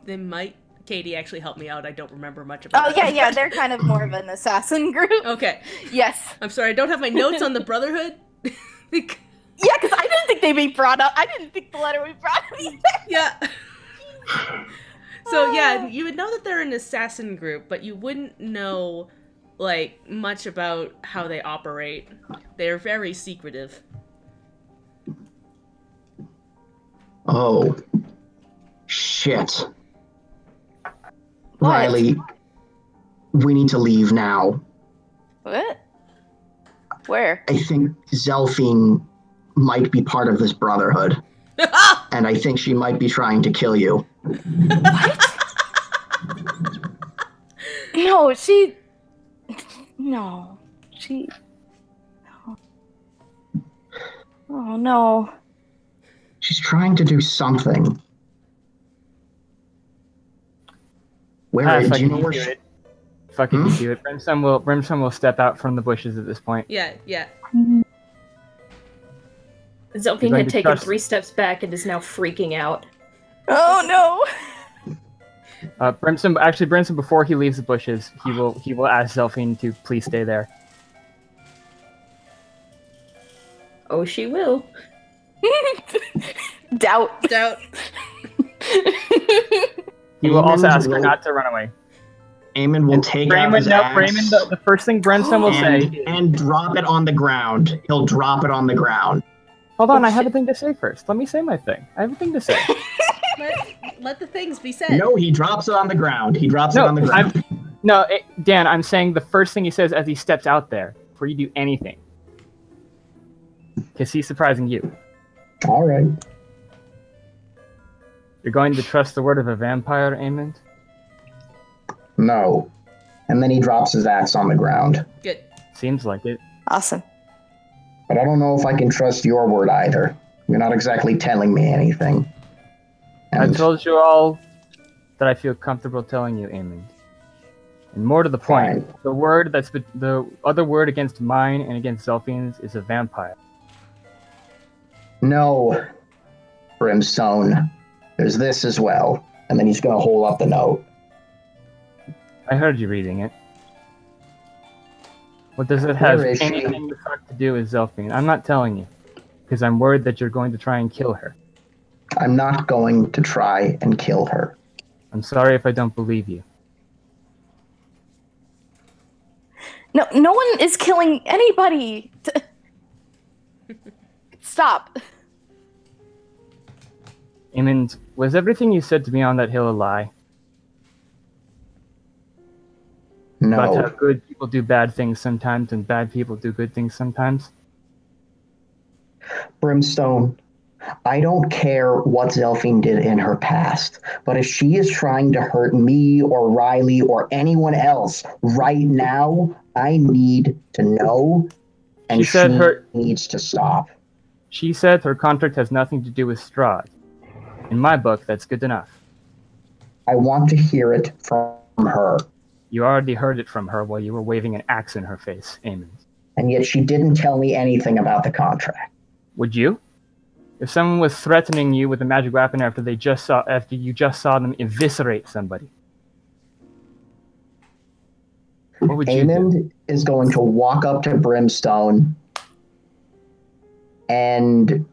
they might... Katie actually helped me out. I don't remember much about Oh yeah, they're kind of more of an assassin group. Okay. Yes. I'm sorry, I don't have my notes on the Brotherhood. Yeah, because I didn't think they'd be brought up. I didn't think the letter would be brought up either. Yeah. So yeah, you would know that they're an assassin group, but you wouldn't know like much about how they operate. They're very secretive. oh, shit. What? Riley, we need to leave now. What? Where? I think Zelphine might be part of this brotherhood, and I think she might be trying to kill you. No, she. No, she. No. Oh no. She's trying to do something. Where If do I you can know where do she... it. If I can do it, Brimstone will step out from the bushes at this point. Yeah. Zelphine You'd like had to taken trust- 3 steps back and is now freaking out. Oh no. Brimstone, before he leaves the bushes, he will ask Zelphine to please stay there. Oh, she will. Doubt. He will also Eamon ask her will- not to run away. Eamon will take out his axe The first thing Brimstone will say is, and drop it on the ground. He'll drop it on the ground. hold on, I have a thing to say first. Let me say my thing. I have a thing to say. Let the things be said. No, he drops it on the ground. He drops it on the ground. Dan, I'm saying the first thing he says as he steps out there, before you do anything. Because he's surprising you. All right. You're going to trust the word of a vampire, Aemond? No. And then he drops his axe on the ground. Good. Seems like it. Awesome. But I don't know if I can trust your word either. You're not exactly telling me anything. I And told you all that I feel comfortable telling you, Aemond. And more to the point, Fine. the other word against mine and against Zelphine's is a vampire. no, Brimstone. There's this as well. And then he's going to hold up the note. I heard you reading it. What does it have Where is she? anything to do with Zelphine? I'm not telling you, because I'm worried that you're going to try and kill her. I'm not going to try and kill her. I'm sorry if I don't believe you. No one is killing anybody. Stop. Amond, was everything you said to me on that hill a lie? About how No. good people do bad things sometimes and bad people do good things sometimes? Brimstone, I don't care what Zelfine did in her past, but if she is trying to hurt me or Riley or anyone else right now, I need to know, and she needs to stop. She said her contract has nothing to do with Strahd. In my book, that's good enough. I want to hear it from her. You already heard it from her while you were waving an axe in her face, Amond. And yet she didn't tell me anything about the contract. Would you? If someone was threatening you with a magic weapon after you just saw them eviscerate somebody, what would you do? Amond is going to walk up to Brimstone and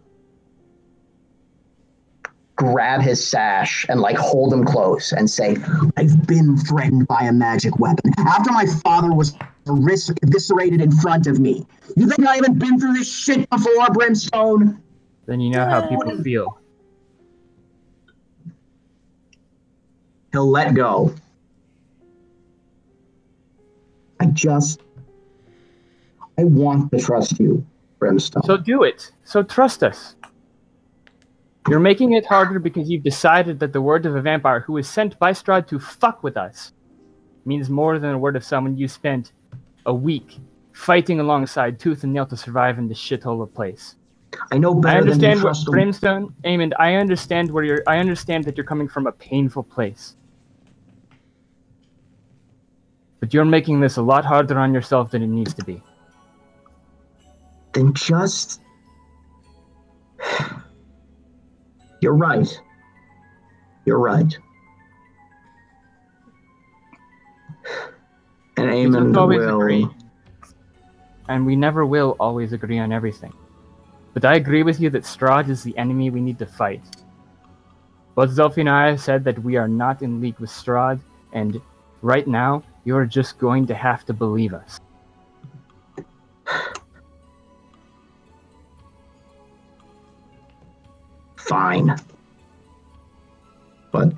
grab his sash and hold him close and say, I've been threatened by a magic weapon after my father was eviscerated in front of me. You think I haven't been through this shit before, Brimstone? Then you know how people feel. He'll let go. I want to trust you, Brimstone. So do it. So trust us. You're making it harder because you've decided that the word of a vampire who is sent by Strahd to fuck with us means more than the word of someone you spent a week fighting alongside tooth and nail to survive in this shithole of place. I know better. I understand than what Brimstone, Amond. I understand that you're coming from a painful place, but you're making this a lot harder on yourself than it needs to be. Then just. You're right. You're right. And Amond will. Agree. And we never will always agree on everything. But I agree with you that Strahd is the enemy we need to fight. Both Zelfie and I have said that we are not in league with Strahd, and right now, you're just going to have to believe us. Fine. But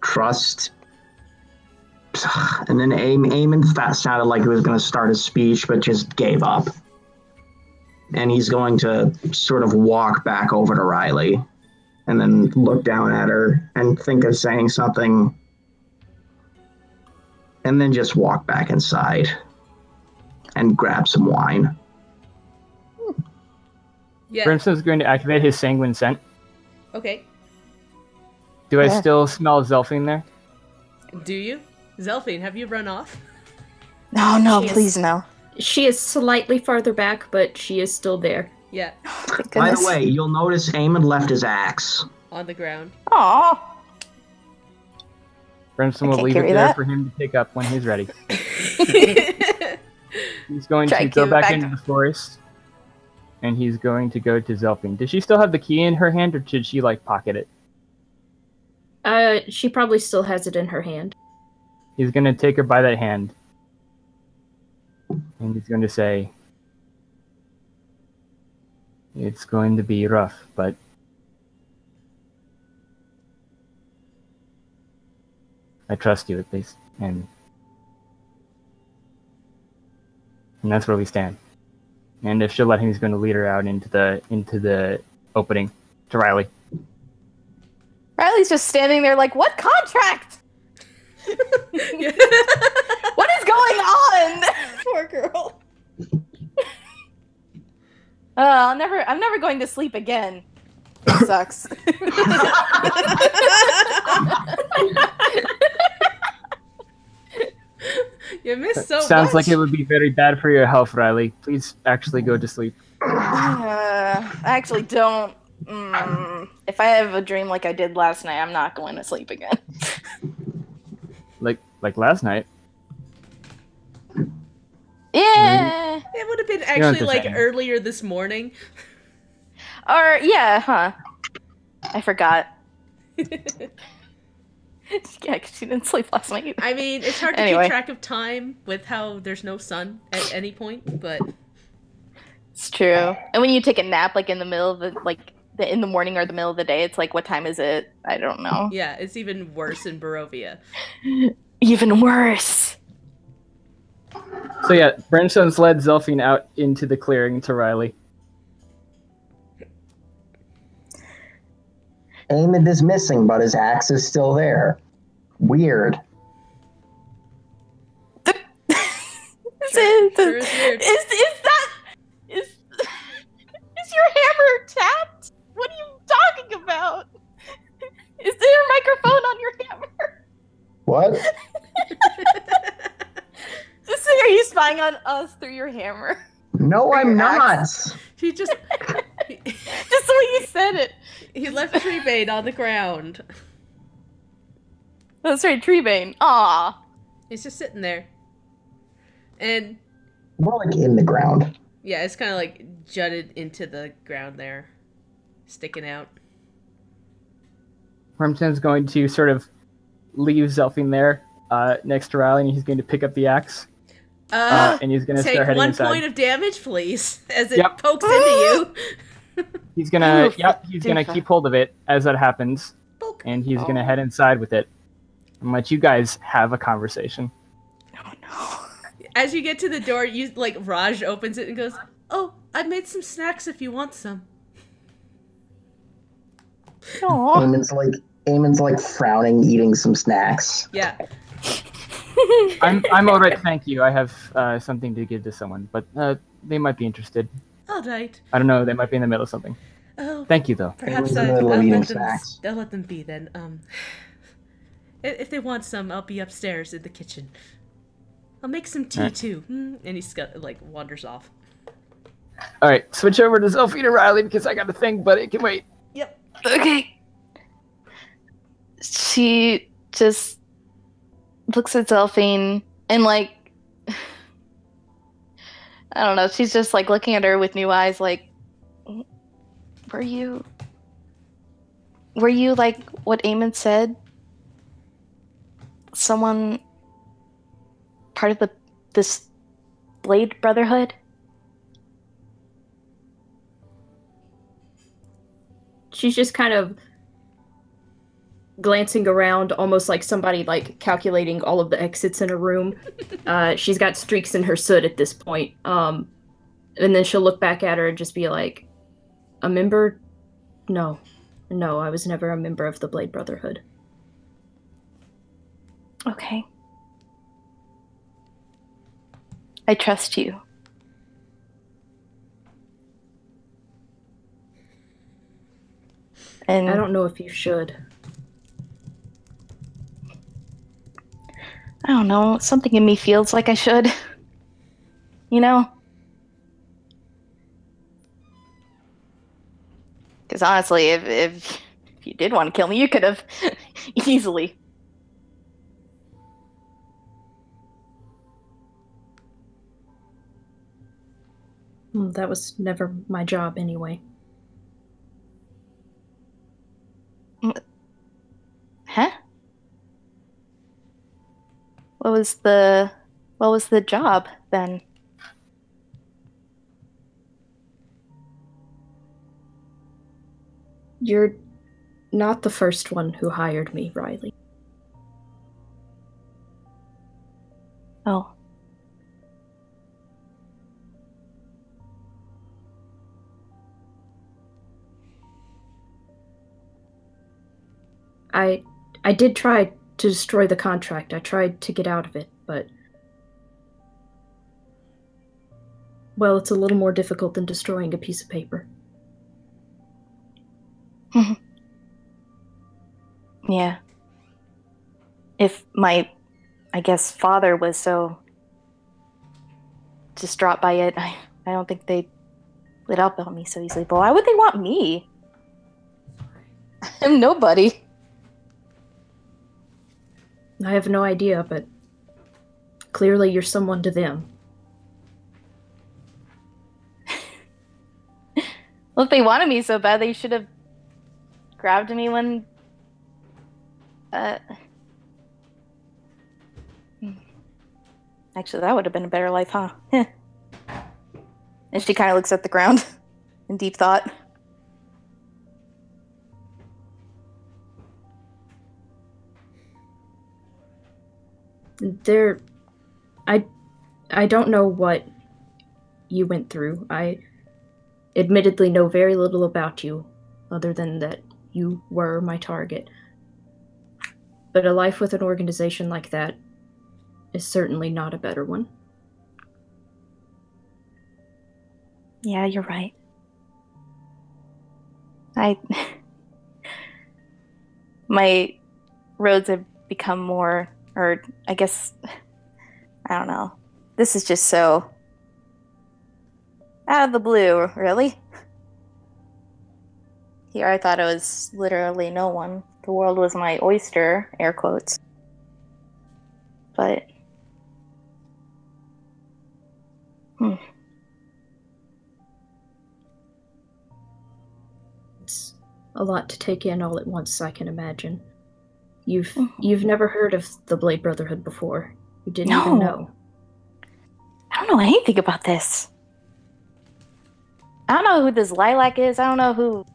trust. And then Amond sounded like he was going to start his speech, but just gave up. And he's going to sort of walk back over to Riley and then look down at her and think of saying something. And then just walk back inside and grab some wine. Yeah. Brimstone's going to activate his sanguine scent. Okay. Do I still smell Zelfine there? Do you? Zelfine, have you run off? No, please no. She is slightly farther back, but she is still there. Yeah. By the way, you'll notice Eamon left his axe on the ground. Aww. Brimstone will leave it there for him to pick up when he's ready. He's going to go back into the forest, and he's going to go to Zelfine. Does she still have the key in her hand, or did she, pocket it? She probably still has it in her hand. He's going to take her by that hand, and he's going to say, it's going to be rough, but I trust you at least, and that's where we stand. And if she'll let him, he's going to lead her out into the opening to Riley. Riley's just standing there like, what contract? What is going on? Poor girl. I'm never going to sleep again. It sucks. You missed so much. Sounds like it would be very bad for your health, Riley. Please actually go to sleep. I actually don't. If I have a dream like I did last night, I'm not going to sleep again. Like last night? Yeah. It would have been actually earlier this morning. Or yeah, huh? I forgot. Yeah, because you didn't sleep last night either. I mean, it's hard to keep track of time with how there's no sun at any point, but it's true. And when you take a nap, in the middle of the in the morning or the middle of the day. It's like, what time is it? I don't know. Yeah, it's even worse in Barovia. Even worse. So yeah, Brimstone's led Zelphine out into the clearing to Riley. Amond is missing, but his axe is still there. Weird. Sure is weird. Is your hammer tapped? What are you talking about? Is there a microphone on your hammer? What? Just are you spying on us through your hammer? No, I'm not. He just... Just the way you said it. He left Treebane on the ground. That's right, Treebane. Aw. He's just sitting there. And... More like in the ground. yeah, it's kind of like jutted into the ground there. Sticking out. Brimstone's going to sort of leave Zelphine there next to Riley, and he's going to pick up the axe. And he's going to take start heading 1 inside. point of damage, please, as it Yep. pokes into you. He's gonna, he's gonna keep hold of it as that happens, Poke. and he's gonna head inside with it and let you guys have a conversation. Oh no. As you get to the door, you like Raj opens it and goes, "Oh, I made some snacks if you want some." Aww. Eamon's like frowning, eating some snacks. Yeah. I'm all right, thank you. I have something to give to someone, but they might be interested. All right. I don't know. They might be in the middle of something. Oh. Thank you, though. Perhaps in the middle of eating snacks. I'll let them be then. If they want some, I'll be upstairs in the kitchen. I'll make some tea too. And he like wanders off. All right, switch over to Zelphine and Riley because I got a thing, but it can wait. Yep. Okay. She just looks at Zelphine and like I don't know, she's just like looking at her with new eyes like were you like what Eamon said? Someone part of this Blade Brotherhood? She's just kind of glancing around, almost like somebody like calculating all of the exits in a room. She's got streaks in her soot at this point. And then she'll look back at her and just be like, "A member? No, I was never a member of the Blade Brotherhood." Okay. I trust you. And I don't know if you should. I don't know, something in me feels like I should. You know? Because honestly, if you did want to kill me, you could have easily. That was never my job anyway. Huh? What was the job then? You're not the first one who hired me, Riley. Oh. I did try to destroy the contract. I tried to get out of it, but... well, it's a little more difficult than destroying a piece of paper. Yeah. If my, I guess, father was so distraught by it, I don't think they'd lit up on me so easily. But why would they want me? I'm nobody. I have no idea, but clearly you're someone to them. Well, if they wanted me so bad, they should have grabbed me when... Actually, that would have been a better life, huh? And she kind of looks at the ground in deep thought. There, I don't know what you went through. I admittedly know very little about you, other than that you were my target. But a life with an organization like that is certainly not a better one. Yeah, you're right. My roads have become more, or I guess, I don't know. This is just so out of the blue, really. Here I thought it was literally no one. The world was my oyster, air quotes. But, It's a lot to take in all at once, I can imagine. You've never heard of the Blade Brotherhood before. You didn't even know. I don't know anything about this. I don't know who this Lilac is. I don't know who...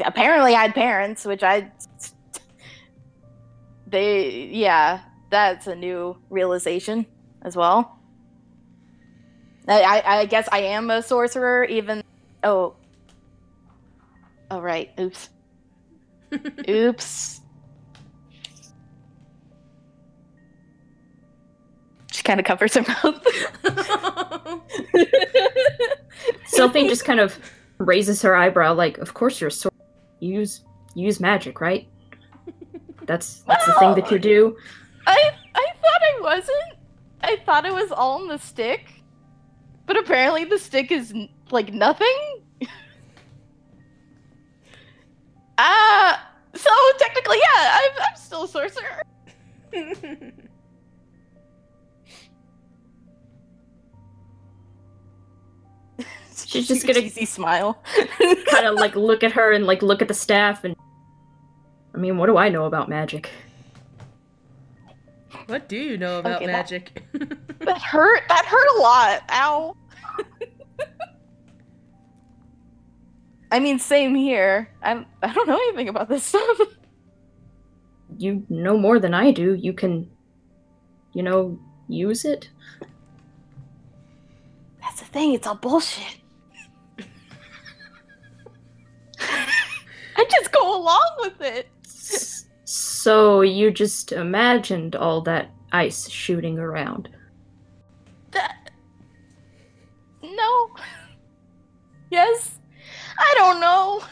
Apparently I had parents, which that's a new realization as well. I guess I am a sorcerer, even... Oh, right. Oops. Oops. She kind of covers her mouth. Sylphine just kind of raises her eyebrow, like, "Of course you're a sorcerer. You use magic, right? That's the thing that you do." I thought I wasn't. I thought it was all in the stick, but apparently the stick is like nothing. So technically, yeah, I'm still a sorcerer. She's just gonna easy smile. kind of like look at her and like look at the staff and... I mean, what do I know about magic? What do you know about magic? That hurt a lot. Ow. I mean, same here. I don't know anything about this stuff. You know more than I do. You can, use it. That's the thing. It's all bullshit. I just go along with it. So you just imagined all that ice shooting around? No. Yes. I don't know.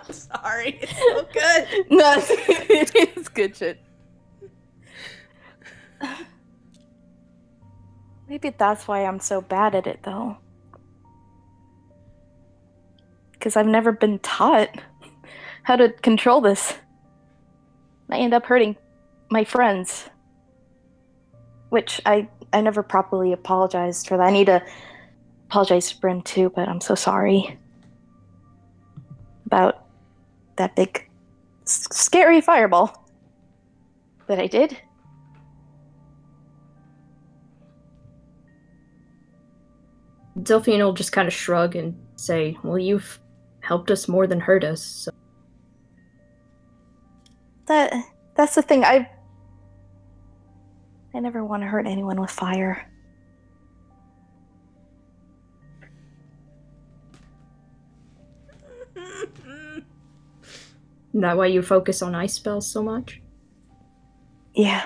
I'm sorry. It's so good. No, it's good shit. Maybe that's why I'm so bad at it, though. Because I've never been taught how to control this. I end up hurting my friends. Which I never properly apologized for that. I need to apologize to Bryn too, but I'm so sorry about that big, scary fireball that I did. Delphine will just kind of shrug and say, "Well, you've helped us more than hurt us, so." That's the thing. I never want to hurt anyone with fire. Is that why you focus on ice spells so much? Yeah.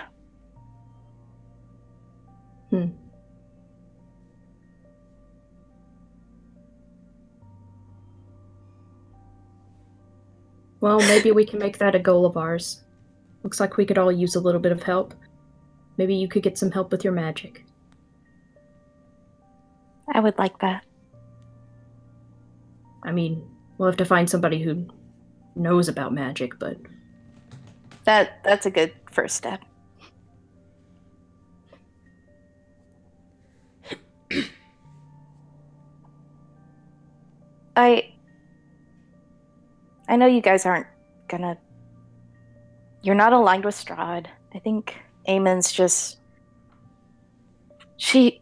Well, maybe we can make that a goal of ours. Looks like we could all use a little bit of help. Maybe you could get some help with your magic. I would like that. I mean, we'll have to find somebody who knows about magic, but... That's a good first step. I know you guys aren't gonna... You're not aligned with Strahd. I think Eamon's just... He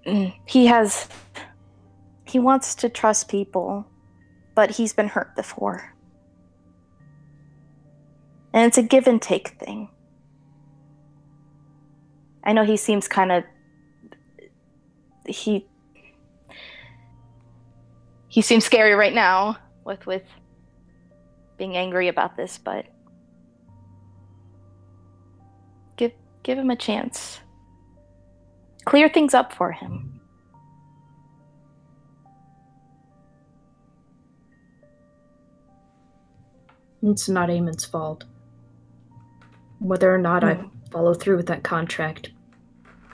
wants to trust people, but he's been hurt before. And it's a give and take thing. I know he seems kind of... He seems scary right now with being angry about this, but give him a chance. Clear things up for him. It's not Eamon's fault. Whether or not I follow through with that contract,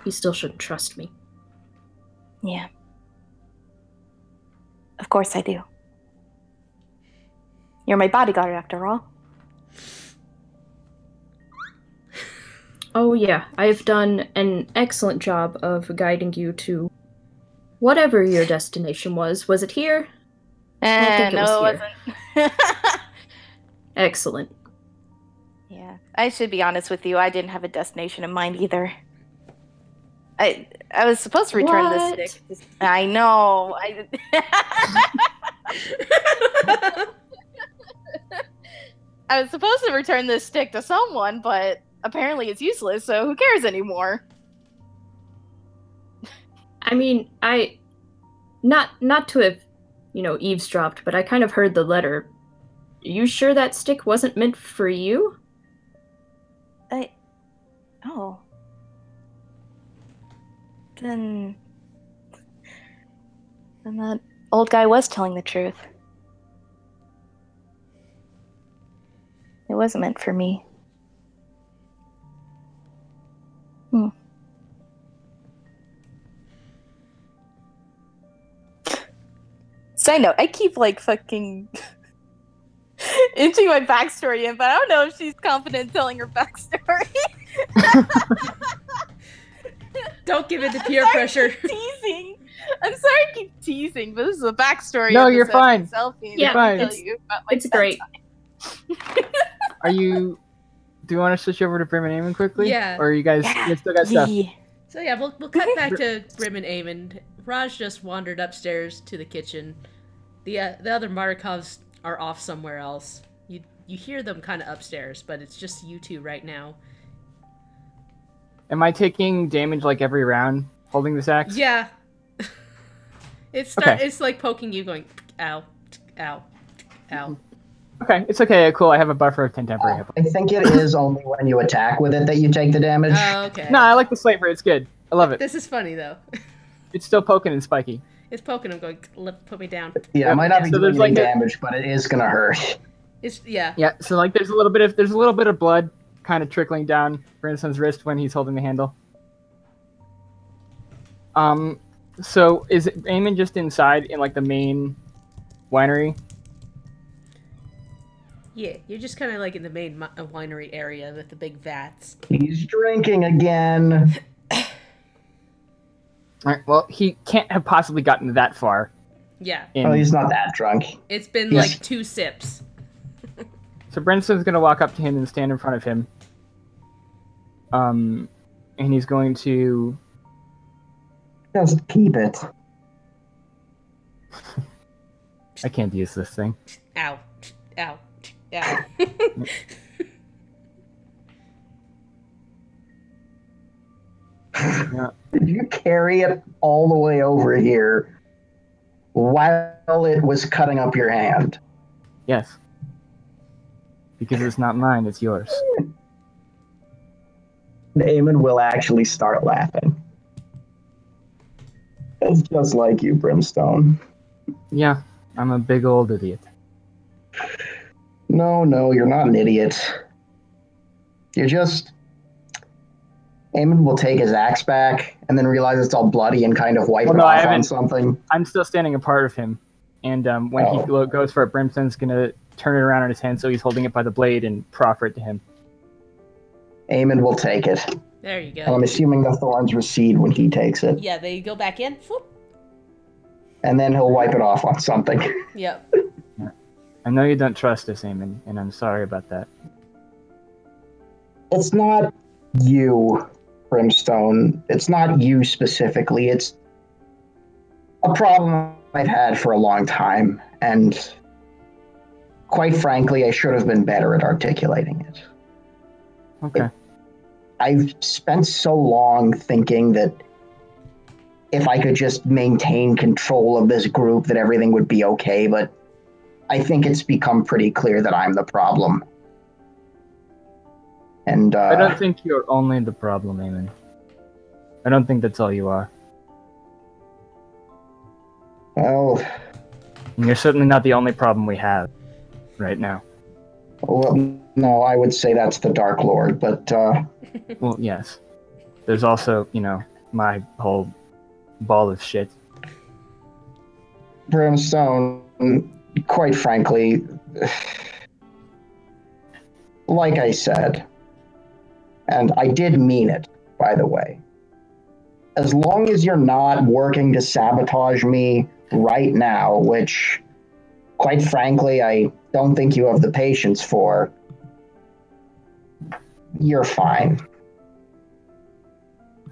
he still shouldn't trust me. Yeah. Of course I do. You're my bodyguard after all. Oh yeah, I've done an excellent job of guiding you to whatever your destination was. Was it here? I think it was here. Excellent. Yeah, I should be honest with you. I didn't have a destination in mind either. I was supposed to return this stick. I know. I was supposed to return this stick to someone, but apparently it's useless, so who cares anymore? I mean, not to have, eavesdropped, but I kind of heard the letter. You sure that stick wasn't meant for you? Oh. Then that old guy was telling the truth. It wasn't meant for me. Side note, I keep fucking inching my backstory in, but I don't know if she's confident telling her backstory. Don't give it to peer pressure. Teasing. I'm sorry I keep teasing, but this is a backstory. No, you're fine. You're fine. It's great. Do you want to switch over to Brim and Eamon quickly? Yeah. Or you guys still got stuff? So yeah, we'll cut back to Brim and Eamon. Raj just wandered upstairs to the kitchen. The other Markovs are off somewhere else. You hear them kind of upstairs, but it's just you two right now. Am I taking damage every round holding this axe? Yeah. It's like poking you, going ow, ow, ow. Okay, it's okay. Cool. I have a buffer of 10 temporary hit points. I think it is only when you attack with it that you take the damage. Oh, okay. No, I like the slaver. It's good. I love it. This is funny though. It's still poking and spiky. It's poking him, going, put me down. Yeah, it might not be So doing there's any damage, but it is gonna hurt. Yeah. So there's a little bit of blood kind of trickling down Brinson's wrist when he's holding the handle. So is Eamon just inside in the main winery? Yeah, you're just kind of in the main winery area with the big vats. He's drinking again. Alright, well, he can't have possibly gotten that far. Yeah. Oh, he's not that drunk. It's been 2 sips. So Brinson's gonna walk up to him and stand in front of him. And he's going to... Just keep it. I can't use this thing. Ow. Ow. Ow. Yeah. Did you carry it all the way over here while it was cutting up your hand? Yes. Because it's not mine, it's yours. Eamon will actually start laughing. It's just like you, Brimstone. Yeah, I'm a big old idiot. No, you're not an idiot. You're just... Eamon will take his axe back and then realize it's all bloody and kind of wipe it off on something. I'm still standing apart of him. And when he goes for it, Brimstone's going to turn it around in his hand so he's holding it by the blade and proffer it to him. Eamon will take it. There you go. And I'm assuming the thorns recede when he takes it. Yeah, they go back in. Whoop. And then he'll wipe it off on something. Yep. Yeah. I know you don't trust us, Eamon, and I'm sorry about that. It's not you, Brimstone. It's not you specifically. It's a problem I've had for a long time. And quite frankly, I should have been better at articulating it. Okay. I've spent so long thinking that if I could just maintain control of this group, that everything would be okay, but I think it's become pretty clear that I'm the problem. And I don't think you're only the problem, Eamon. I don't think that's all you are. Well, And you're certainly not the only problem we have right now. no, I would say that's the Dark Lord, but Well, yes. There's also, my whole ball of shit. Brimstone, quite frankly, like I said, and I did mean it, by the way, as long as you're not working to sabotage me right now, which, quite frankly, I don't think you have the patience for, you're fine.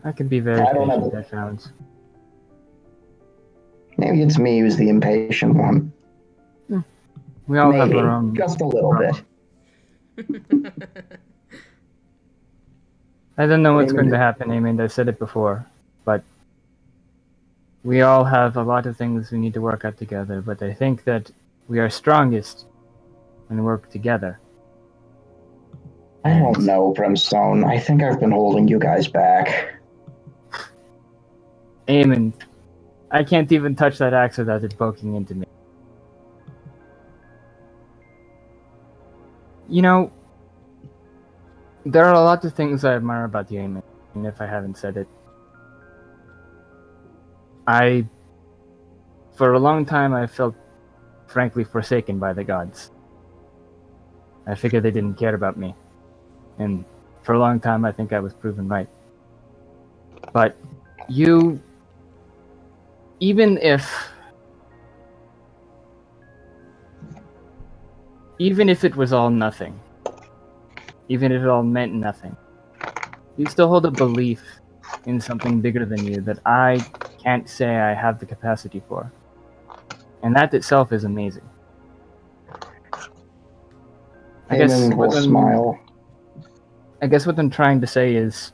I can be very I don't patient have- at times. Maybe it's me who's the impatient one. We all have Maybe, our own... just a little bit. I don't know what's Eamon, going to happen, Eamon. I've said it before, but we all have a lot of things we need to work out together, but I think that we are strongest when we work together. I don't know, Brimstone. I think I've been holding you guys back. Eamon, I can't even touch that axe without it poking into me. There are a lot of things I admire about you, Eamon, and if I haven't said it. For a long time, I felt, frankly, forsaken by the gods. I figured they didn't care about me. And for a long time, I think I was proven right. But you... Even if it was all nothing, even if it all meant nothing, you still hold a belief in something bigger than you that I can't say I have the capacity for. And that itself is amazing. I guess Eamon will smile. I guess what I'm trying to say is,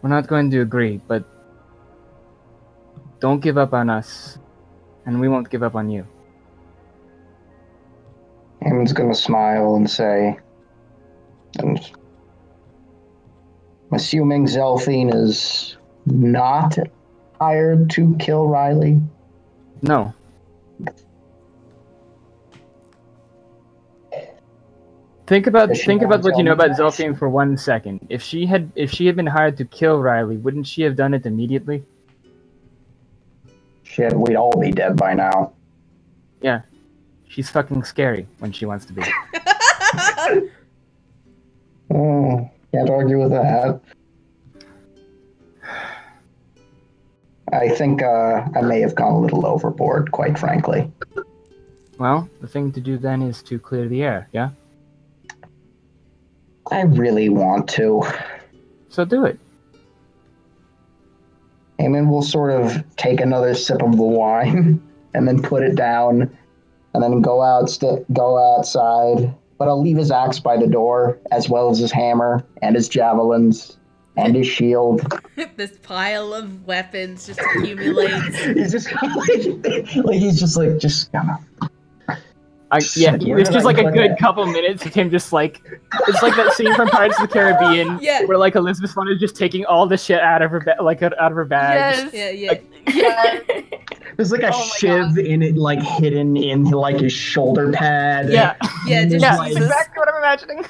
we're not going to agree, but don't give up on us, and we won't give up on you. Eamon's gonna smile and say, and I'm assuming Zelphine is not hired to kill Riley. No. Think about what you know about Zelphine for 1 second. If she had been hired to kill Riley, wouldn't she have done it immediately? Shit, we'd all be dead by now. Yeah. She's fucking scary when she wants to be. Oh, can't argue with that. I think I may have gone a little overboard, quite frankly. Well, the thing to do then is to clear the air, yeah? I really want to. So do it. Eamon will sort of take another sip of the wine and then put it down and then go outside. But I'll leave his axe by the door, as well as his hammer and his javelins and his shield. This pile of weapons just accumulates. He's just just gonna. It's just like a good couple minutes of him just like, it's like that scene from Pirates of the Caribbean, where like Elizabeth Swann is just taking all the shit out of her out of her bag. Yes. Yeah. There's like a shiv in it, like hidden in like his shoulder pad. Yeah, just That's exactly what I'm imagining.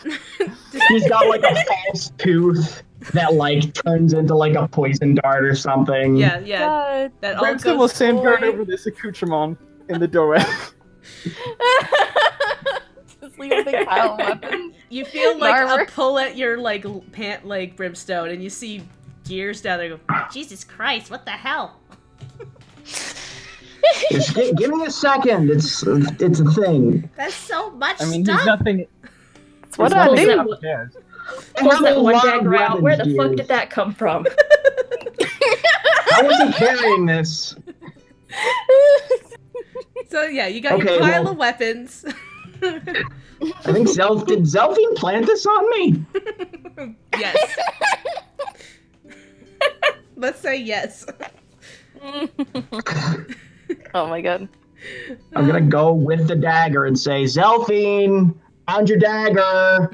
He's got like a false tooth that like turns into like a poison dart or something. Yeah. God. That all Branson goes will stand guard forward. over this accoutrement in the doorway. Just leave a big pile of weapons. You feel like Armor. a pull at your like pant leg, Brimstone, and you see gears down there. Go, Jesus Christ! What the hell? Just give me a second. It's a thing. That's so much I mean, stuff. there's nothing. What there's I nothing do? upstairs. Pulls that one lot of dagger out. Where the weapons, fuck dude. did that come from? How is he carrying this? So yeah, you got your Okay, pile well- of weapons. I think did Zelfine plant this on me? Yes. Let's say yes. Oh my god. I'm gonna go with the dagger and say, Zelfine, found your dagger.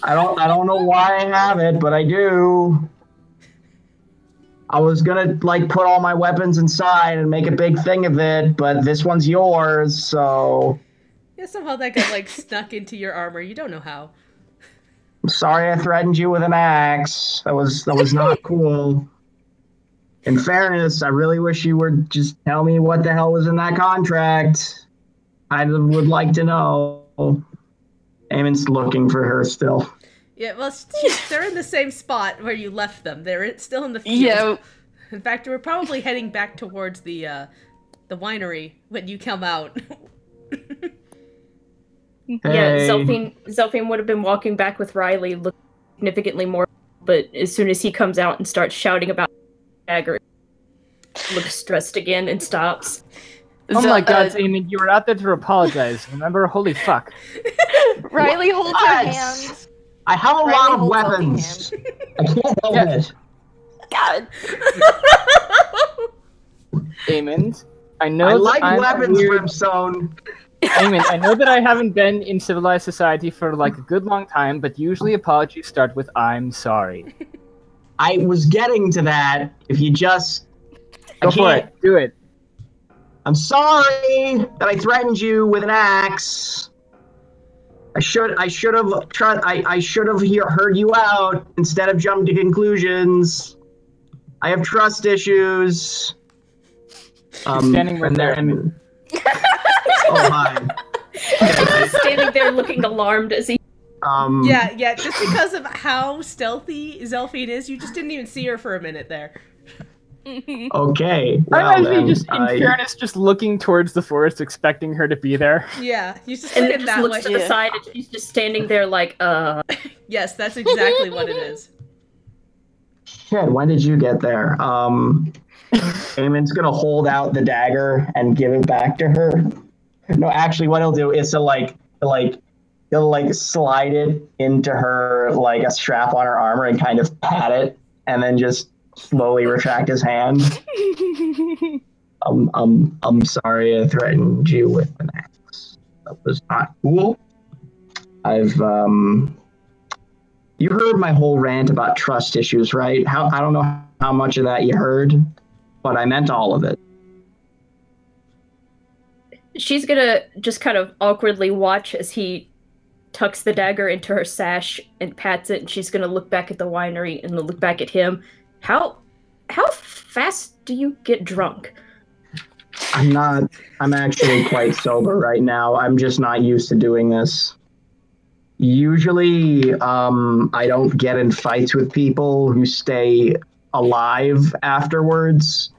I don't know why I have it, but I do. I was gonna put all my weapons inside and make a big thing of it, but this one's yours, so. Yeah, somehow that got snuck into your armor. You don't know how. I'm sorry I threatened you with an axe. That was not cool. In fairness, I really wish you would just tell me what the hell was in that contract. I would like to know. Eamon's looking for her still. Yeah, well, they're in the same spot where you left them. They're still in the field. Yeah. In fact, we're probably heading back towards the winery when you come out. Yeah, Hey. Zelfine would have been walking back with Riley, looking significantly more, but as soon as he comes out and starts shouting about dagger, looks stressed again and stops. Oh my god, Eamon, you were out there to apologize. Remember? Holy fuck. Riley holds What? her hand. I have a Riley lot of holds weapons. I can't help it. God. Eamon, I know I that like I'm weapons, weird. Brimstone. Eamon, I know that I haven't been in civilized society for a good long time, but usually apologies start with "I'm sorry." I was getting to that. If you just Go for it. Do it. I'm sorry that I threatened you with an axe. I should have heard you out instead of jumping to conclusions. I have trust issues. Standing right there, Eamon. Oh hi. Standing there looking alarmed as he. Yeah, just because of how stealthy Zelfine is, you just didn't even see her for a minute there. Okay. Well, I'm actually then, in fairness, just looking towards the forest, expecting her to be there. Yeah, he's just And looking then that just looks way. to the side and she's just standing there like, Yes, that's exactly what it is. Shit, when did you get there? Eamon's gonna hold out the dagger and give it back to her. No, actually, what he'll do is he'll slide it into her like a strap on her armor and kind of pat it, and then just slowly retract his hand. I'm sorry I threatened you with an axe. That was not cool. You heard my whole rant about trust issues, right? I don't know how much of that you heard, but I meant all of it. she's gonna just kind of awkwardly watch as he tucks the dagger into her sash and pats it, and she's gonna look back at the winery and look back at him. How fast do you get drunk? I'm actually quite sober right now. I'm just not used to doing this. Usually, I don't get in fights with people who stay alive afterwards.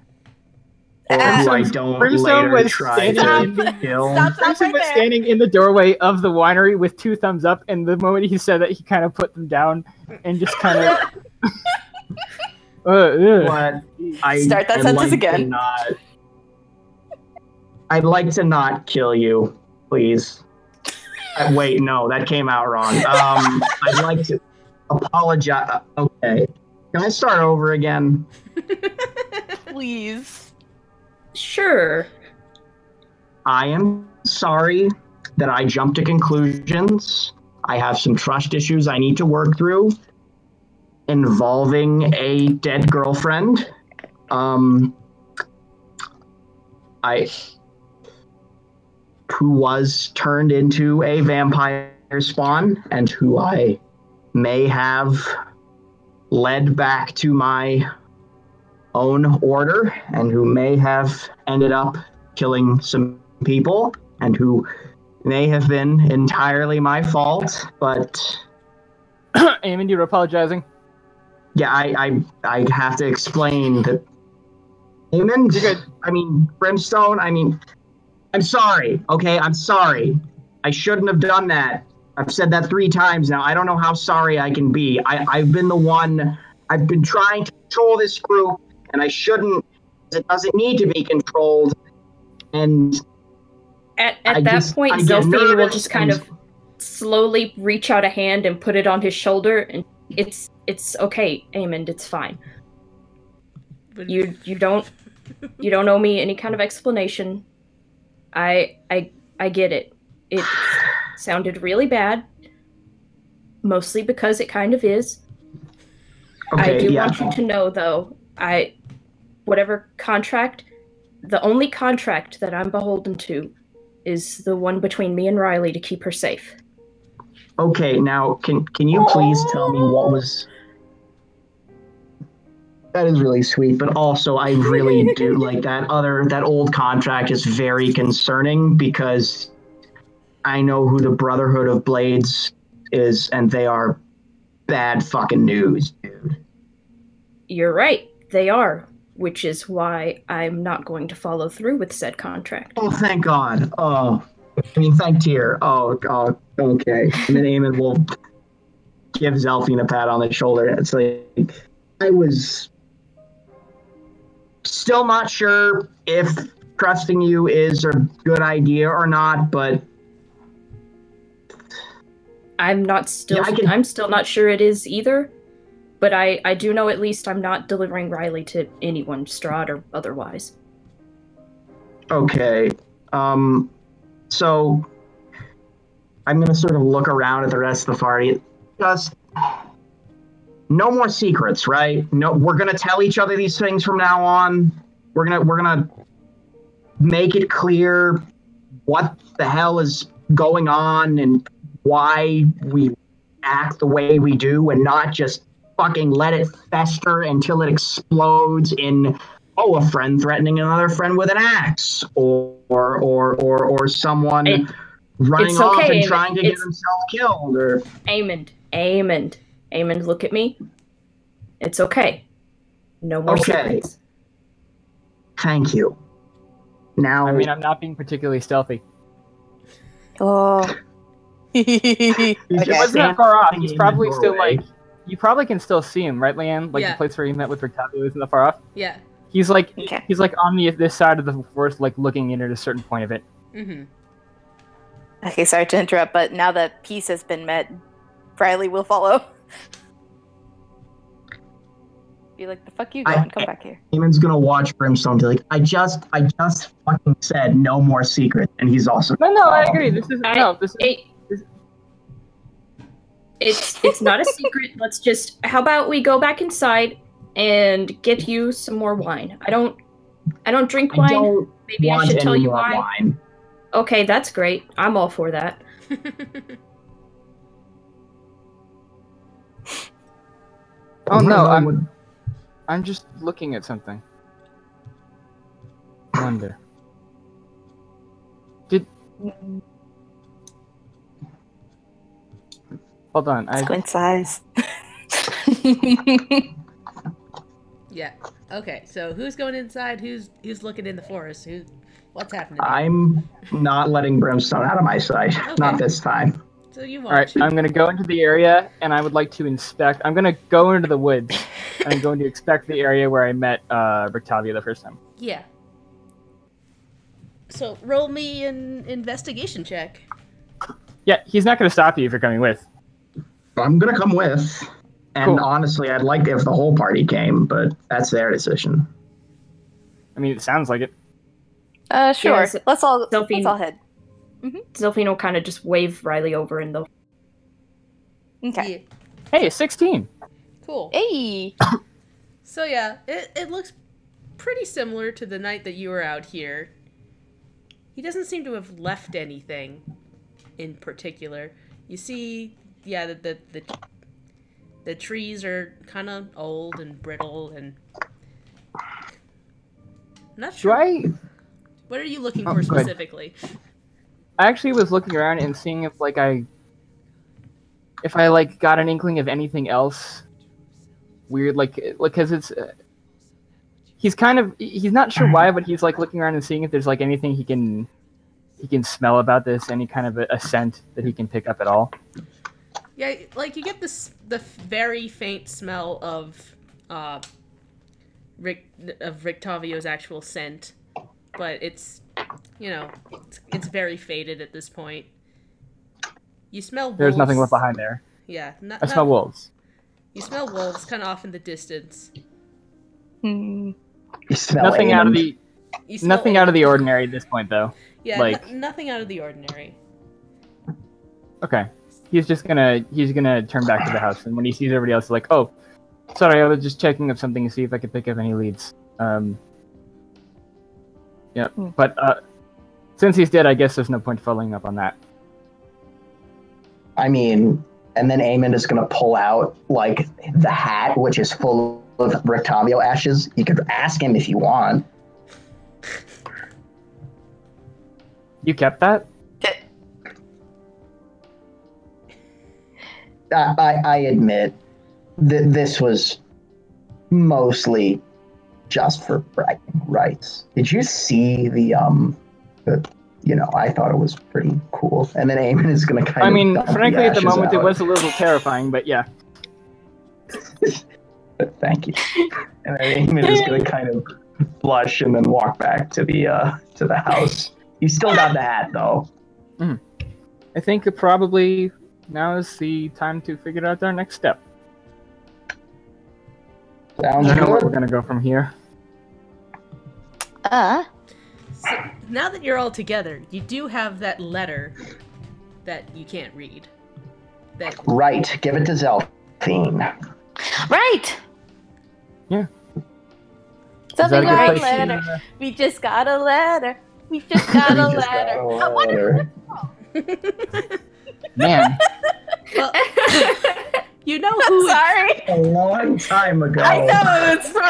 Or who I don't Brimstone later was try standing to kill. Brimstone was standing in the doorway of the winery with 2 thumbs up, and the moment he said that, he kind of put them down and just kind of... But Start that sentence again. I'd like to not kill you, please. Wait, no, that came out wrong. I'd like to apologize. Okay. Can I start over again? Please. Sure. I am sorry that I jumped to conclusions. I have some trust issues I need to work through involving a dead girlfriend. Who was turned into a vampire spawn and who I may have led back to my own order and who may have ended up killing some people and who may have been entirely my fault, but... Eamon, you're apologizing? Yeah, I have to explain that... Eamon? You're good. I mean, Brimstone, I'm sorry, okay? I'm sorry. I shouldn't have done that. I've said that 3 times now. I don't know how sorry I can be. I've been the one... I've been trying to control this group, and I shouldn't... It doesn't need to be controlled. And At that point, I get Delphine will nervous just kind of slowly reach out a hand and put it on his shoulder, and it's okay, Amond, it's fine. You don't owe me any kind of explanation. I get it. It sounded really bad, mostly because it kind of is. Okay, I do want you to know, though, whatever contract, the only contract that I'm beholden to is the one between me and Riley to keep her safe. Okay, now can you please tell me what was? That is really sweet, but also I really do like that old contract is very concerning because I know who the Brotherhood of Blades is, and they are bad fucking news, dude. You're right, they are, which is why I'm not going to follow through with said contract. Oh, thank God. Oh, I mean, thank Tyr. Oh, okay. And then Eamon will give Zelfine a pat on the shoulder. It's like, I was still not sure if trusting you is a good idea or not, but I'm still not sure it is either, but I do know at least I'm not delivering Riley to anyone, Strahd or otherwise. Okay. So I'm gonna sort of look around at the rest of the party. Just no more secrets, right? No, we're gonna tell each other these things from now on. We're gonna make it clear what the hell is going on and why we act the way we do, and not just fucking let it fester until it explodes in a friend threatening another friend with an axe, or someone running off and trying to get himself killed, or Amond, look at me. It's okay. No more secrets. Thank you. Now, I mean, I'm not being particularly stealthy. Oh. He wasn't that far off. He's probably still like. You probably can still see him, right, Leanne? Like the place where he met with Rictavio isn't that far off. Yeah. He's like he's like on this side of the forest, like looking in at a certain point of it. Mm-hmm. Okay, sorry to interrupt, but now that peace has been met, Riley will follow. Be like, the fuck you going? Come back here. Eamon's gonna watch Brimstone and be like, I just fucking said no more secrets, and he's also No, I agree. It's not a secret. Let's just, how about we go back inside and get you some more wine? I don't drink wine. Maybe I should tell you why. Wine. Okay, that's great. I'm all for that. Oh no, I'm just looking at something. Wonder. Hold on. Squint size. Yeah. Okay. So who's going inside? Who's looking in the forest? What's happening? I'm not letting Brimstone out of my sight. Okay. Not this time. So you watch. All right. I'm gonna go into the area, and I would like to inspect. I'm gonna go into the woods, and I'm going to inspect the area where I met Rictavio the first time. Yeah. So roll me an investigation check. Yeah, he's not gonna stop you if you're coming with. I'm gonna come with, and cool. Honestly, I'd like if the whole party came, but that's their decision. I mean, it sounds like it. Sure. Yeah, let's all head. Mm-hmm. Zelfine will kind of just wave Riley over, and they'll. Okay. Yeah. Hey, 16. Cool. Hey. So yeah, it looks pretty similar to the night that you were out here. He doesn't seem to have left anything in particular. You see. Yeah, the trees are kind of old and brittle, and I'm not sure. What are you looking for specifically? I actually was looking around and seeing if I got an inkling of anything else weird, because it's he's not sure why, but he's looking around and seeing if there's anything he can smell about this, any kind of a scent that he can pick up at all. Yeah, you get the very faint smell of Rictavio's actual scent, but it's you know, it's very faded at this point. You smell wolves. There's nothing left behind there. Yeah. I smell wolves. You smell wolves kind of off in the distance. You smell Nothing out of the You smell nothing out of the ordinary at this point, though. Yeah, like- nothing out of the ordinary. Okay. He's gonna turn back to the house, and when he sees everybody else, he's like, "Oh, sorry, I was just checking up something to see if I could pick up any leads." Yeah, but since he's dead, I guess there's no point following up on that. I mean, and then Eamon is going to pull out, like, the hat, which is full of Rictavio ashes. You could ask him if you want. You kept that? I admit that this was mostly just for bragging rights. Did you see the I thought it was pretty cool. And then Eamon is going to kind of... I mean, dump frankly, at the ashes moment, it out. was a little terrifying, but yeah. Thank you. And then Eamon is going to kind of blush and then walk back to the house. You still got the hat, though. I think probably now is the time to figure out our next step. Sounds I don't know where good. we're going to go from here. So, now that you're all together, you do have that letter that you can't read. Right, give it to Zelfine. Right. Yeah. Something Is that a good like place letter. to- We just got a letter. We just got a letter. Man, Well, you know who Sorry. A long time ago. I know it's from.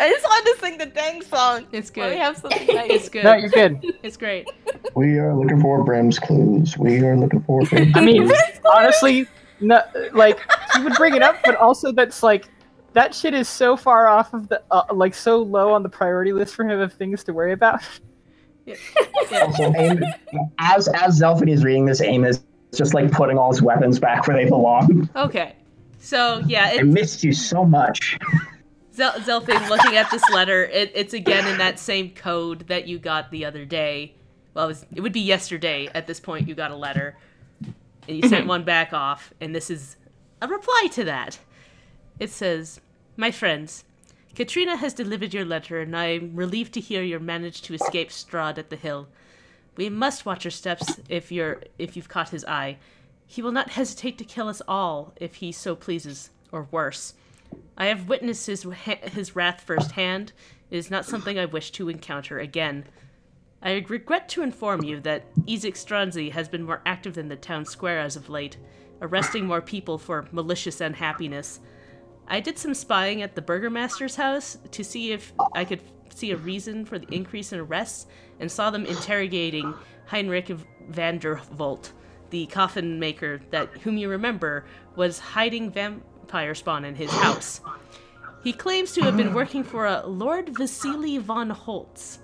I just wanted to sing the dang song. It's Let me good. have something nice. It's good. no, you're good. It's great. We are looking for Brim's clues. We are looking for Brim's I mean, clues. honestly, no, like, he would bring it up, but also that's like, that shit is so far off of the, like, so low on the priority list for him of things to worry about. Yeah. Also, as Zelfine is reading this, Aim is just like putting all his weapons back where they belong. Okay. So, yeah, I missed you so much. Zelfine looking at this letter, it's again in that same code that you got the other day. Well, it would be yesterday at this point you got a letter. And you sent one back off, and this is a reply to that. It says, "My friends, Katrina has delivered your letter, and I'm relieved to hear you managed to escape Strahd at the hill. We must watch your steps if you've caught his eye. He will not hesitate to kill us all if he so pleases, or worse. I have witnessed his wrath firsthand. It is not something I wish to encounter again. I regret to inform you that Ezek Stranzi has been more active in the town square as of late, arresting more people for malicious unhappiness. I did some spying at the burgomaster's house to see if I could see a reason for the increase in arrests, and saw them interrogating Heinrich van der Volt, the coffin maker whom you remember was hiding vampire spawn in his house. He claims to have been working for a Lord Vasily von Holtz.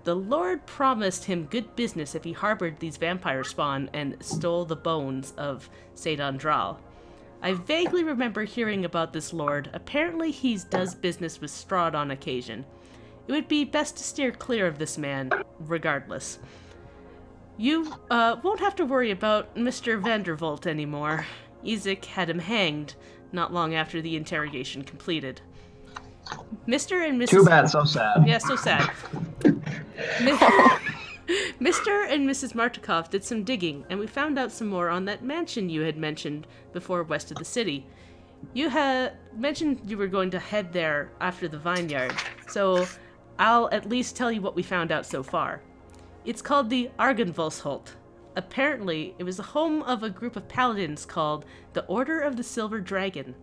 The Lord promised him good business if he harbored these vampire spawn and stole the bones of Seidandral. I vaguely remember hearing about this lord. Apparently he does business with Strahd on occasion. It would be best to steer clear of this man, regardless. You won't have to worry about Mr. Vandervolt anymore. Ezek had him hanged not long after the interrogation completed. Mr. and Mrs. Too bad, so sad. Yeah, so sad. Mr. and Mrs. Martikov did some digging, and we found out some more on that mansion you had mentioned before west of the city. You had mentioned you were going to head there after the vineyard, so I'll at least tell you what we found out so far. It's called the Argenvosholt. Apparently, it was the home of a group of paladins called the Order of the Silver Dragon.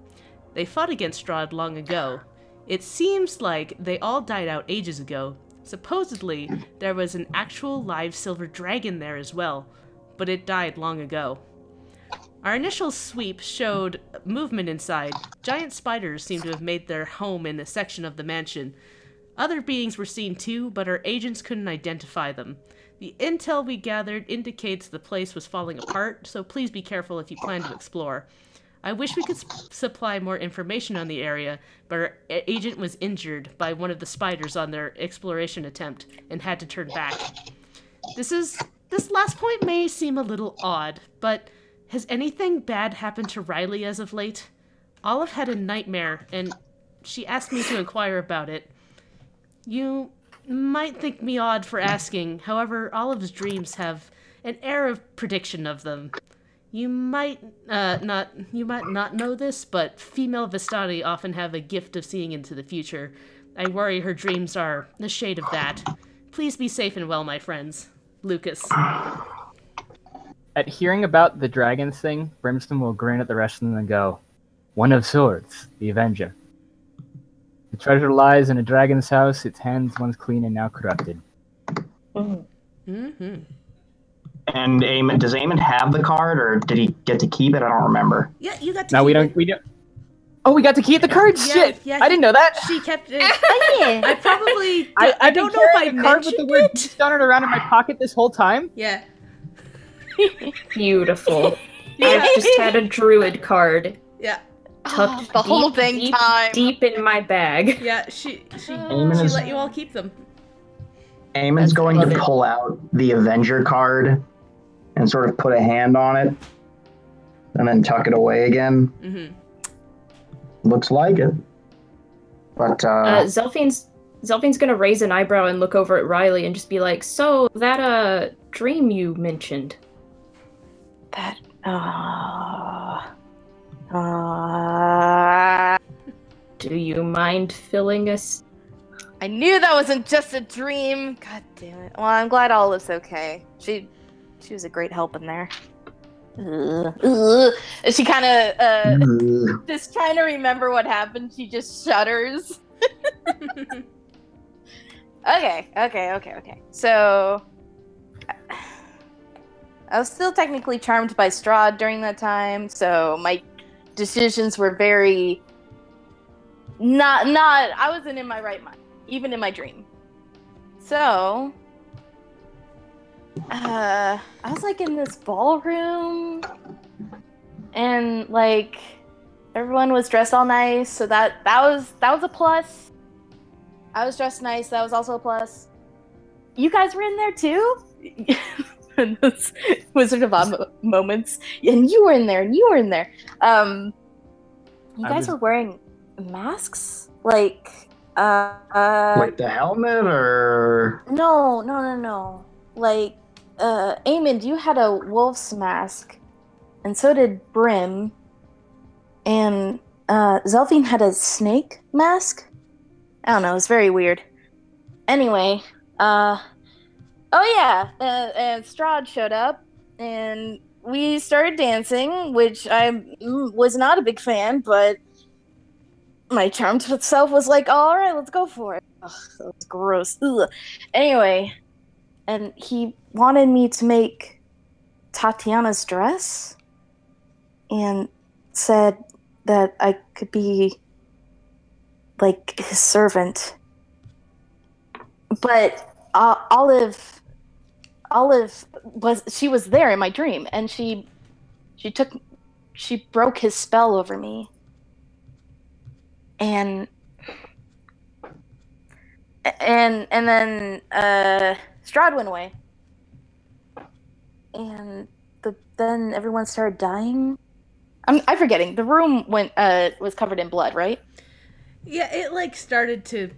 They fought against Strahd long ago. It seems like they all died out ages ago. Supposedly, there was an actual live silver dragon there as well, but it died long ago. Our initial sweep showed movement inside. Giant spiders seem to have made their home in a section of the mansion. Other beings were seen too, but our agents couldn't identify them. The intel we gathered indicates the place was falling apart, so please be careful if you plan to explore. I wish we could supply more information on the area, but our agent was injured by one of the spiders on their exploration attempt and had to turn back. This last point may seem a little odd, but has anything bad happened to Riley as of late? Olive had a nightmare, and she asked me to inquire about it. You might think me odd for asking, however, Olive's dreams have an air of prediction of them. You might not know this, but female Vistani often have a gift of seeing into the future. I worry her dreams are a shade of that. Please be safe and well, my friends. Lucas. At hearing about the dragons thing, Brimstone will grin at the rest of them and go, "One of swords, the Avenger. The treasure lies in a dragon's house, its hands once clean and now corrupted." Mm-hmm. And does Eamon have the card, or did he get to keep it? I don't remember. Yeah, you got to No, keep we it. don't. Oh, we got to keep the card? Yeah, Shit! yeah, I didn't know that! She kept it. Yeah. I probably... I don't know if I the card with mentioned the word it. beast on it around in my pocket this whole time? Yeah. Beautiful. Yeah. I've just had a druid card Yeah. tucked the whole thing deep, time. deep in my bag. Yeah, she Eamon is, let you all keep them. Eamon's going love to it. pull out the Avenger card and sort of put a hand on it, and then tuck it away again. Mm-hmm. Looks like it. But, Zelfine's gonna raise an eyebrow and look over at Riley and just be like, "So, that, dream you mentioned." That. Do you mind filling us? I knew that wasn't just a dream. God damn it. Well, I'm glad Olive's okay. She was a great help in there. She kind of just trying to remember what happened. She just shudders. Okay. So I was still technically charmed by Strahd during that time, so my decisions were very not I wasn't in my right mind, even in my dream. So I was like in this ballroom and like everyone was dressed all nice, so that was a plus. I was dressed nice, that was also a plus. You guys were in there too? And those Wizard of Oz moments. And you were in there, and you were in there. You guys were wearing masks? Like like the helmet, or... No. Like, Eamon, you had a wolf's mask, and so did Brim, and Zelfine had a snake mask? I don't know, it was very weird. Anyway, and Strahd showed up, and we started dancing, which I was not a big fan, but my charmed self was like, all right, let's go for it. Ugh, that was gross. Ugh. Anyway, and he wanted me to make Tatiana's dress, and said that I could be like his servant. But Olive was there in my dream, and she broke his spell over me. And then Strahd went away. And then everyone started dying. I'm forgetting. The room was covered in blood, right? Yeah, it like started to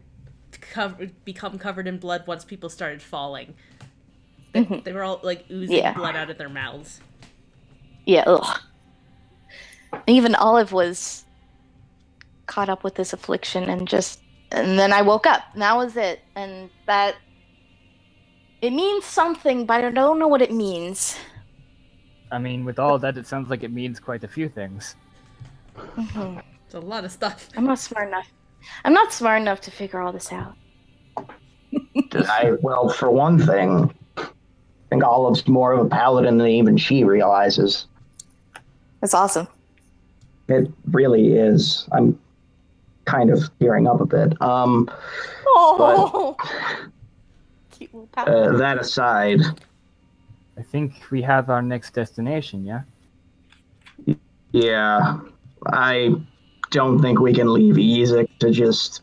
become covered in blood once people started falling. They were all like oozing blood out of their mouths. Yeah, ugh. Even Olive was caught up with this affliction, and then I woke up, and that was it. And that, it means something, but I don't know what it means. I mean, with all of that, it sounds like it means quite a few things. Mm-hmm. It's a lot of stuff. I'm not smart enough to figure all this out. Well, for one thing, I think Olive's more of a paladin than even she realizes. That's awesome. It really is. I'm kind of tearing up a bit. Cute little paladin. That aside, I think we have our next destination, yeah? yeah. I don't think we can leave Isaac to just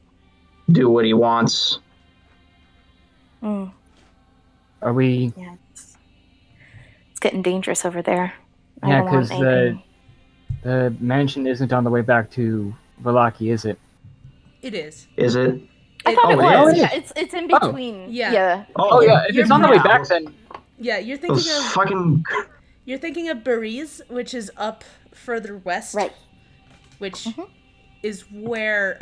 do what he wants. Mm, Are we? yeah, it's getting dangerous over there. I Yeah, don't want because anything. the mansion isn't on the way back to Valaki, is it? It is. Is it? I thought Oh, it it was. is? Yeah, it's in between. Yeah. Oh yeah, if You're it's on the way right. back, then Yeah, you're Those thinking of fucking... Bariz, which is up further west. Right. Which is where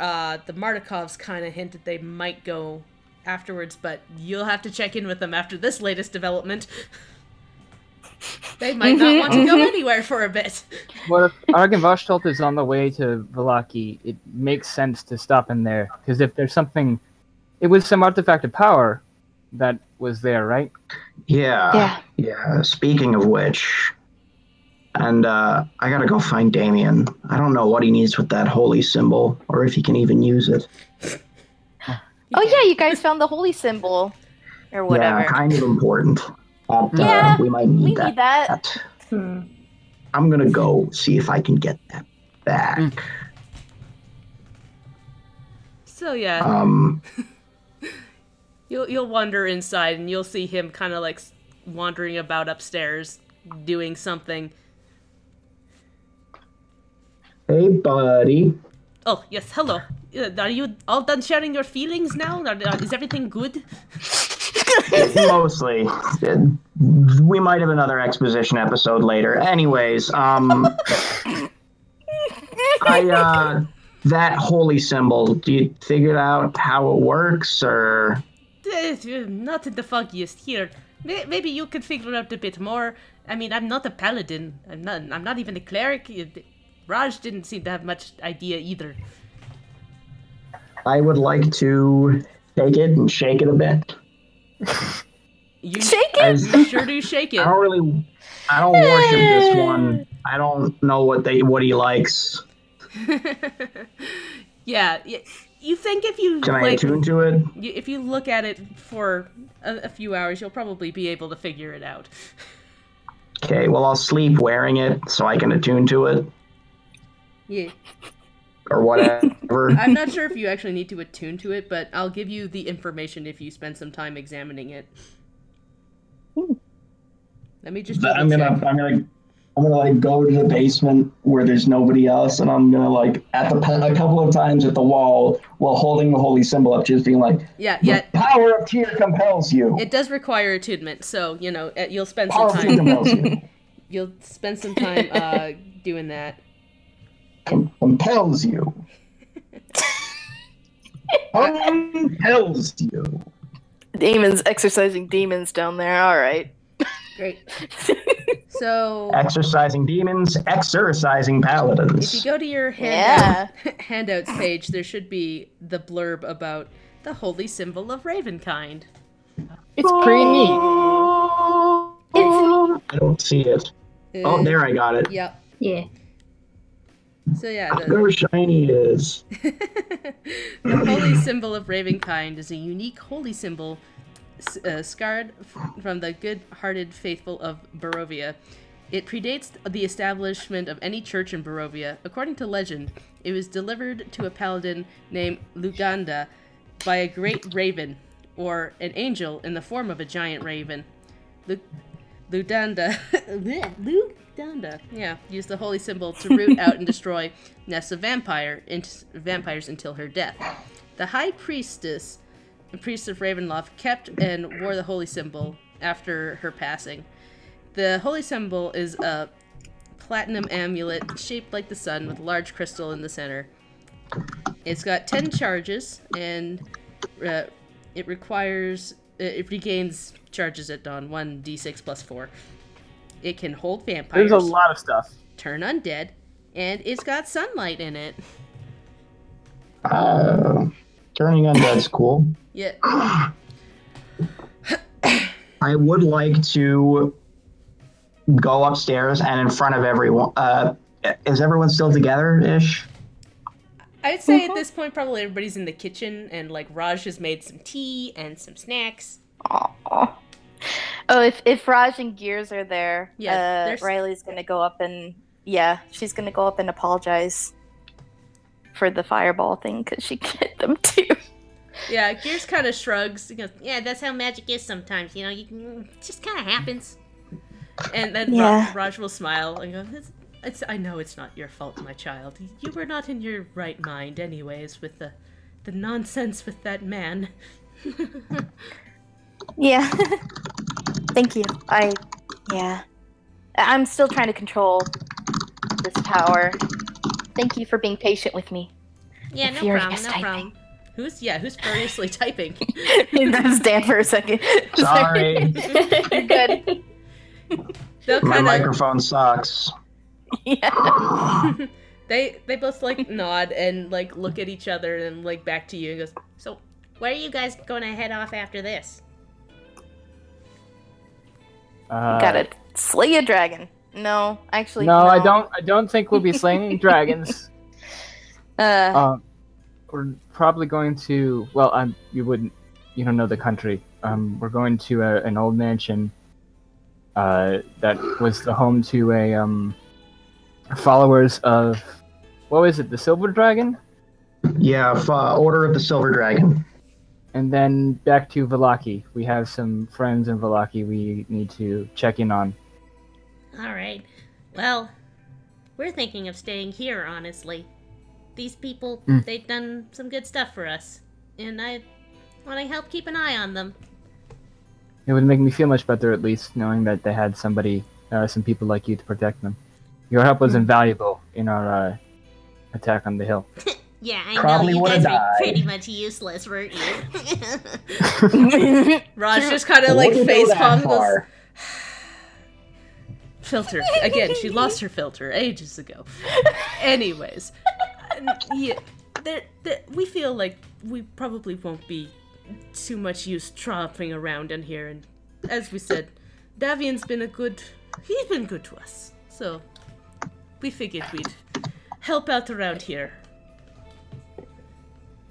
the Martikovs kind of hinted they might go afterwards, but you'll have to check in with them after this latest development. They might not want to go anywhere for a bit. well, if Argenvashtolt is on the way to Valaki, it makes sense to stop in there. Because if there's something, it was some artifact of power that was there, right? Yeah. Speaking of which, and I gotta go find Damien. I don't know what he needs with that holy symbol, or if he can even use it. Oh yeah, you guys found the holy symbol, or whatever. Yeah, kind of important. Yeah, we might we need need that. I'm gonna go see if I can get that back. So yeah, you'll wander inside and you'll see him kind of like wandering about upstairs, doing something. Hey, buddy. Oh yes, hello. Are you all done sharing your feelings now? Is everything good? Mostly. We might have another exposition episode later. Anyways, that holy symbol, do you figure out how it works, or? Not the foggiest here. Maybe you could figure out a bit more. I mean, I'm not a paladin. I'm not even a cleric. Raj didn't seem to have much idea either. I would like to take it and shake it a bit. You Shake it? You sure do shake it. I don't worship this one. I don't know what he likes. Yeah, you think if you Can I attune to it? If you look at it for a few hours, you'll probably be able to figure it out. Okay, well, I'll sleep wearing it so I can attune to it. Yeah. Or whatever. I'm not sure if you actually need to attune to it, but I'll give you the information if you spend some time examining it. Let me just. I'm gonna like go to the basement where there's nobody else, and I'm gonna like a couple of times at the wall while holding the holy symbol up, just being like, yeah. The power of Tyr compels you. It does require attunement, so you'll spend Power some of Tyr compels you. time. You'll spend some time doing that. Compels you. Compels you. Demons exercising demons down there. All right. Great. So Exercising demons, exorcising paladins. if you go to your handouts page, there should be the blurb about the holy symbol of Ravenkind. It's pretty neat. I don't see it. Oh, there, I got it. Yep. Yeah. So yeah, Look how shiny it is. the holy symbol of Ravenkind is a unique holy symbol scarred from the good-hearted faithful of Barovia. It predates the establishment of any church in Barovia. According to legend, it was delivered to a paladin named Luganda by a great raven, or an angel in the form of a giant raven. Ludanda used the holy symbol to root out and destroy nests of vampires until her death. The high priestess and priest of Ravenloft kept and wore the holy symbol after her passing. The holy symbol is a platinum amulet shaped like the sun with a large crystal in the center. It's got 10 charges, and it regains charges at dawn, 1d6 plus 4. It can hold vampires. There's a lot of stuff. Turn undead, and it's got sunlight in it. Turning undead's cool. Yeah. I would like to go upstairs and in front of everyone. Is everyone still together-ish? I'd say at this point probably everybody's in the kitchen, and like Raj has made some tea and some snacks. Aww. Oh, if Raj and Gears are there, Yeah, Riley's gonna go up and Yeah, she's gonna go up and apologize for the fireball thing because she hit them too. Yeah, Gears kind of shrugs. He goes, yeah, that's how magic is sometimes. You know, it just kind of happens. And then Raj will smile and go, I know it's not your fault, my child. You were not in your right mind anyways with the nonsense with that man. Yeah. Thank you. I'm still trying to control this power. Thank you for being patient with me. Yeah, no problem. Who's furiously typing? That was Dan for a second. Sorry. You're good. My microphone sucks. Yeah. They both like nod and like look at each other and like back to you and goes, so where are you guys gonna head off after this? Gotta slay a dragon. No, actually, no. I don't think we'll be slaying dragons. We're probably going to. Well, you don't know the country. We're going to an old mansion. That was the home to followers of, what was it? The Silver Dragon. Yeah, Order of the Silver Dragon. And then back to Vallaki. We have some friends in Vallaki we need to check in on. Alright. Well, we're thinking of staying here, honestly. These people, they've done some good stuff for us. And I want to help keep an eye on them. It would make me feel much better, at least, knowing that they had some people like you to protect them. Your help was invaluable in our attack on the hill. Yeah, I Probably know, you guys were pretty much useless, weren't you? Raj just kind of like facepalm goes, filter. Again, she lost her filter ages ago. Anyways, yeah, we feel like we probably won't be too much use tromping around in here, and as we said, Davian's been he's been good to us, so we figured we'd help out around here.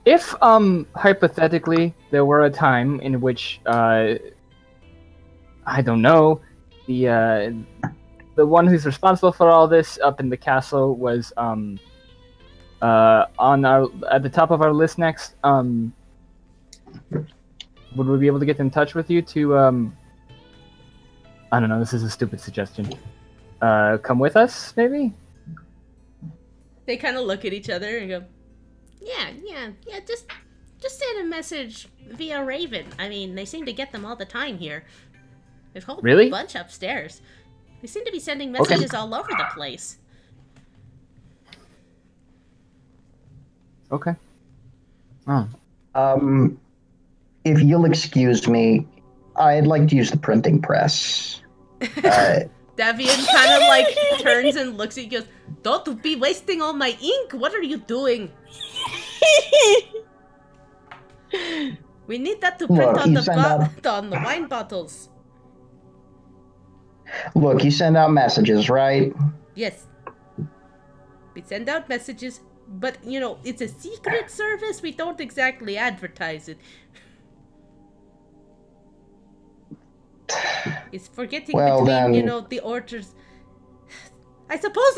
If, hypothetically, there were a time in which, I don't know, the one who's responsible for all this up in the castle was, at the top of our list next, would we be able to get in touch with you to, I don't know, this is a stupid suggestion. Come with us, maybe? They kind of look at each other and go, yeah, just send a message via Raven. I mean, they seem to get them all the time here. There's a whole bunch upstairs. They seem to be sending messages all over the place. Okay. Oh. If you'll excuse me, I'd like to use the printing press. Davian kind of like turns and looks at you and goes, don't be wasting all my ink. What are you doing? We need that to print on the wine bottles. Look, you send out messages, right? Yes. We send out messages, but, you know, it's a secret service. We don't exactly advertise it. It's forgetting between, you know, the orders. I suppose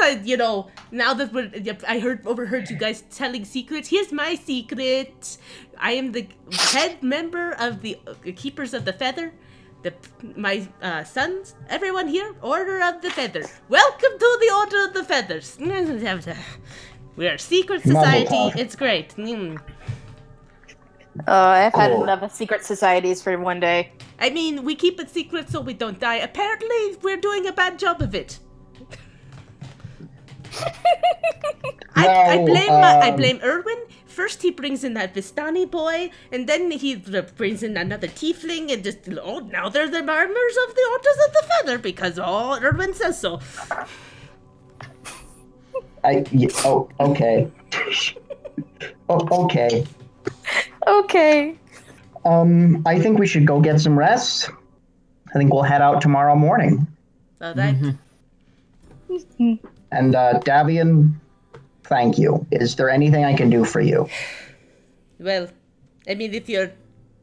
now that I overheard you guys telling secrets, here's my secret. I am the head member of the Keepers of the Feather. My sons, everyone here, Order of the Feather. Welcome to the Order of the Feathers. We are a secret society. It's great. I've had enough of secret societies for one day. I mean, we keep it secret so we don't die. Apparently, we're doing a bad job of it. I blame Erwin. First he brings in that Vistani boy, and then he brings in another tiefling, and just, now they're the members of the Orders of the Feather, because, Erwin says so. Okay. Okay. Okay. I think we should go get some rest. I think we'll head out tomorrow morning. So that... And, Davian, thank you. Is there anything I can do for you? Well, I mean, if you're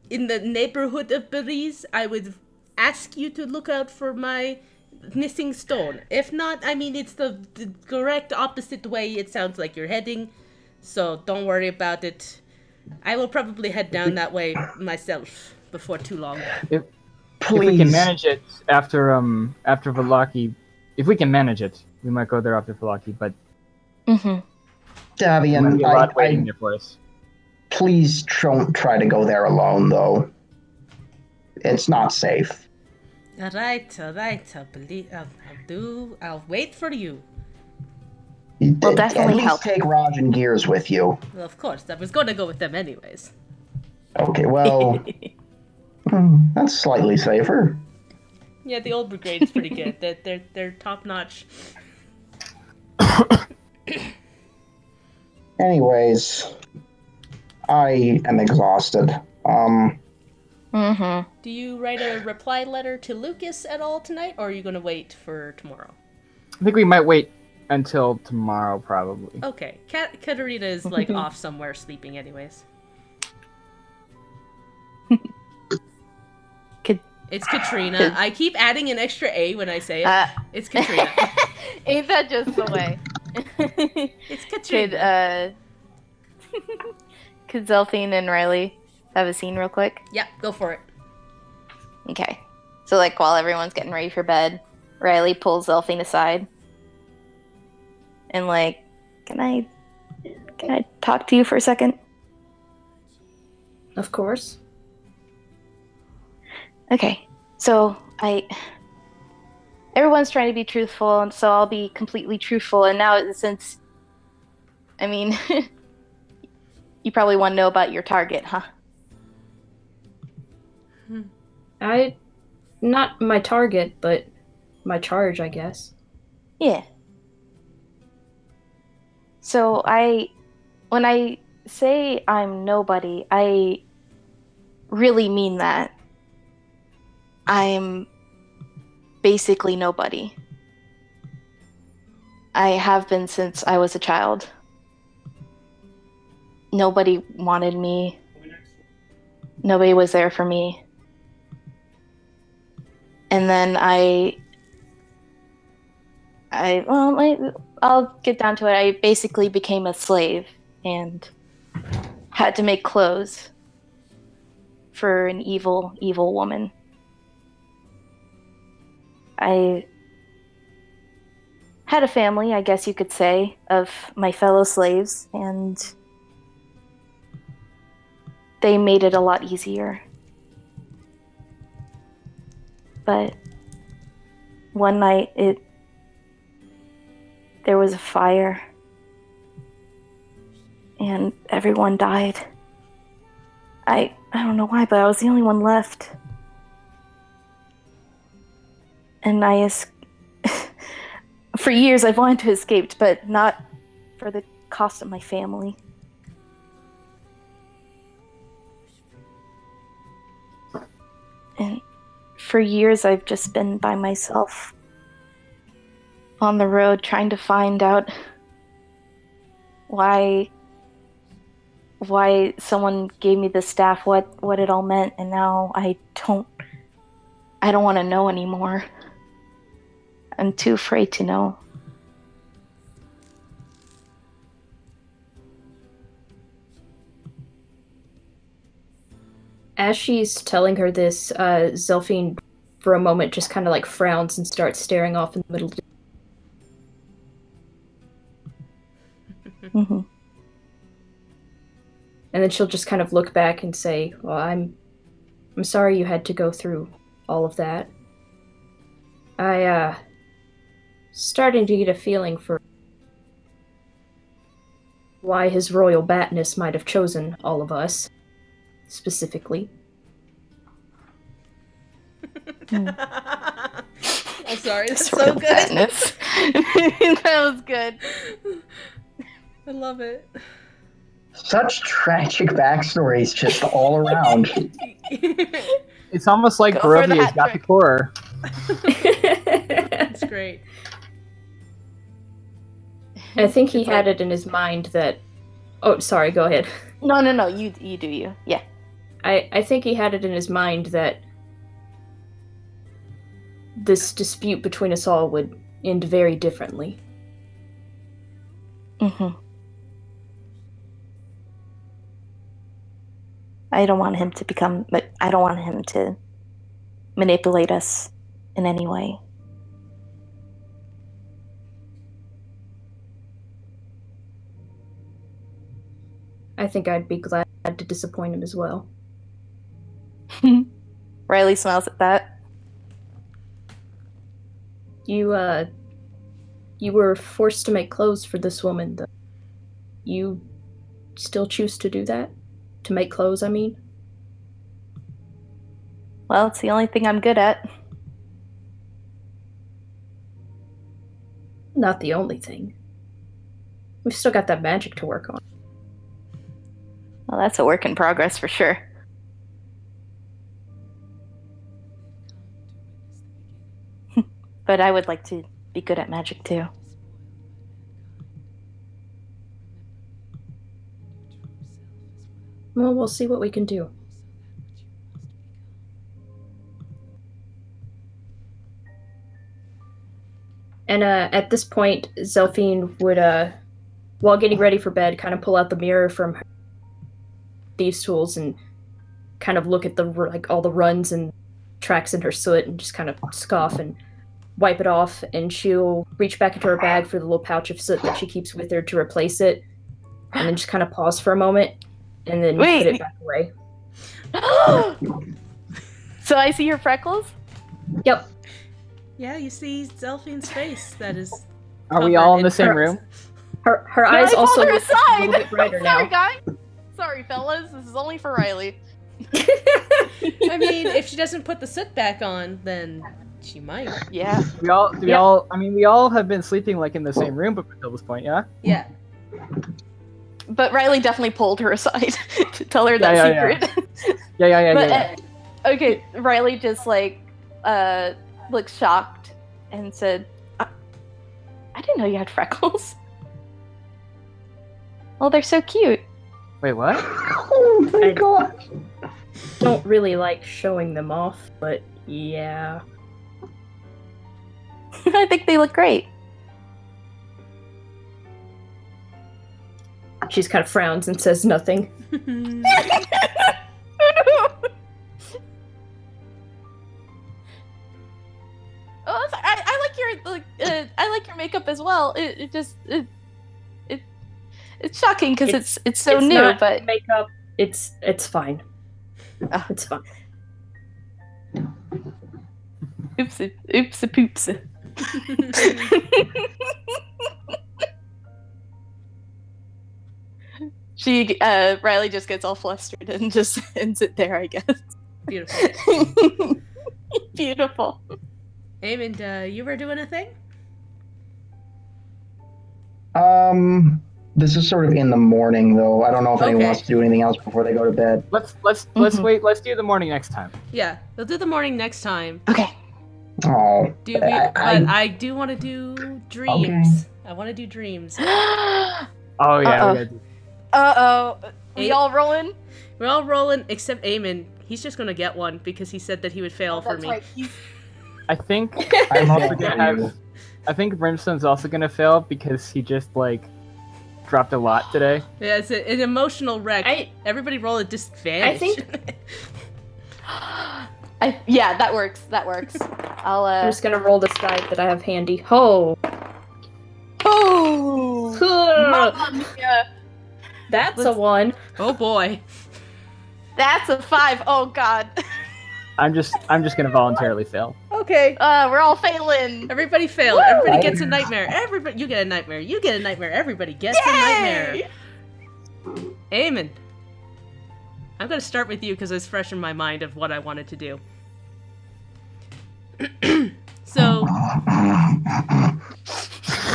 in the neighborhood of Belize, I would ask you to look out for my missing stone. If not, I mean, it's the correct opposite way it sounds like you're heading, so don't worry about it. I will probably head down that way myself before too long. If we can manage it after Velaki, if we can manage it, we might go there after Velaki, but Davian, waiting there for us. Please don't try to go there alone, though. It's not safe. All right. I'll wait for you. We'll definitely help. Take Raj and Gears with you. Well, of course. I was going to go with them anyways. Okay, well, that's slightly safer. Yeah, the old brigade's pretty good. They're top notch. Anyways, I am exhausted. Do you write a reply letter to Lucas at all tonight, or are you going to wait for tomorrow? I think we might wait until tomorrow, probably. Okay. Katarina is, like, off somewhere sleeping anyways. It's Katrina. I keep adding an extra A when I say it. It's Katrina. Ain't that just the way? It's Katrina. Could Zelphine and Riley have a scene real quick? Yeah, go for it. Okay. So, like, while everyone's getting ready for bed, Riley pulls Zelphine aside. And, like, can I talk to you for a second? Of course. Okay. So, everyone's trying to be truthful, and so I'll be completely truthful. And now, since, I mean, you probably want to know about your target, huh? Not my target, but my charge, I guess. Yeah. So when I say I'm nobody, I really mean that. I'm basically nobody. I have been since I was a child. Nobody wanted me. Nobody was there for me. And then I'll get down to it. I basically became a slave and had to make clothes for an evil, evil woman. I had a family, I guess you could say, of my fellow slaves, and they made it a lot easier. But one night there was a fire and everyone died. I don't know why, but I was the only one left. And for years I've wanted to escape, but not for the cost of my family. And for years I've just been by myself on the road trying to find out why someone gave me the staff, what it all meant, and now I don't want to know anymore. I'm too afraid to know. As she's telling her this, Zelphine, for a moment, just kind of like frowns and starts staring off in the middle. Mm-hmm. And then she'll just kind of look back and say, "Well, I'm sorry you had to go through all of that. Starting to get a feeling for why His Royal Batness might have chosen all of us, specifically." I'm sorry, that's so good. That was good. I love it. Such tragic backstories just all around. It's almost like Barovia's got the core. That's great. I think he had it in his mind that... Oh, sorry, go ahead. No, you do you. Yeah. I think he had it in his mind that this dispute between us all would end very differently. Mm-hmm. I don't want him to manipulate us in any way. I think I'd be glad to disappoint him as well. Riley smiles at that. You were forced to make clothes for this woman, though. You still choose to do that? To make clothes, I mean? Well, it's the only thing I'm good at. Not the only thing. We've still got that magic to work on. Well, that's a work in progress for sure. But I would like to be good at magic too. Well, we'll see what we can do. And at this point, Zelphine would, while getting ready for bed, kind of pull out the mirror from her thieves' tools and kind of look at all the runs and tracks in her soot and just kind of scoff and wipe it off. And she'll reach back into her bag for the little pouch of soot that she keeps with her to replace it, and then just kind of pause for a moment and then put it back away. So I see your freckles? Yep. Yeah, you see Zelphine's face. That is. Are we all in the same room? Her eyes also look a little bit brighter now. Sorry, guys. Sorry, fellas. This is only for Riley. I mean, if she doesn't put the soot back on, then she might. Yeah. We all have been sleeping like in the same room up until this point, yeah? Yeah. But Riley definitely pulled her aside to tell her that secret. Yeah. Okay, Riley just looked shocked and said, I didn't know you had freckles. Oh, they're so cute. Wait, what? Oh my god. Don't really like showing them off, but yeah. I think they look great. She kind of frowns and says nothing. Oh, I like your makeup as well. It's shocking because it's so it's new, not but makeup. It's fine. It's fine. Oops, poops. Riley just gets all flustered and just ends it there, I guess. Beautiful. Beautiful. Eamon, you were doing a thing? This is sort of in the morning, though. I don't know if anyone wants to do anything else before they go to bed. Let's wait. Let's do the morning next time. Yeah, we'll do the morning next time. Okay. Oh, I do want to do dreams. Okay. I want to do dreams. Oh yeah. Uh-oh. We all rolling? We're all rolling, except Eamon. He's just gonna get one because he said that he would fail for me. Right. I think I'm also gonna have. I think Brimstone's also gonna fail because he just dropped a lot today. Yeah, it's an emotional wreck. Everybody roll a disadvantage. I think. Yeah, that works. That works. I'm just gonna roll this die that I have handy. Ho! Oh! Mamma mia. That's a 1. Oh boy. That's a 5. Oh god. I'm just gonna voluntarily fail. Okay. We're all failing. Everybody failed. Everybody gets a nightmare. You get a nightmare. You get a nightmare. Everybody gets a nightmare. Eamon. I'm gonna start with you because it's fresh in my mind of what I wanted to do. So,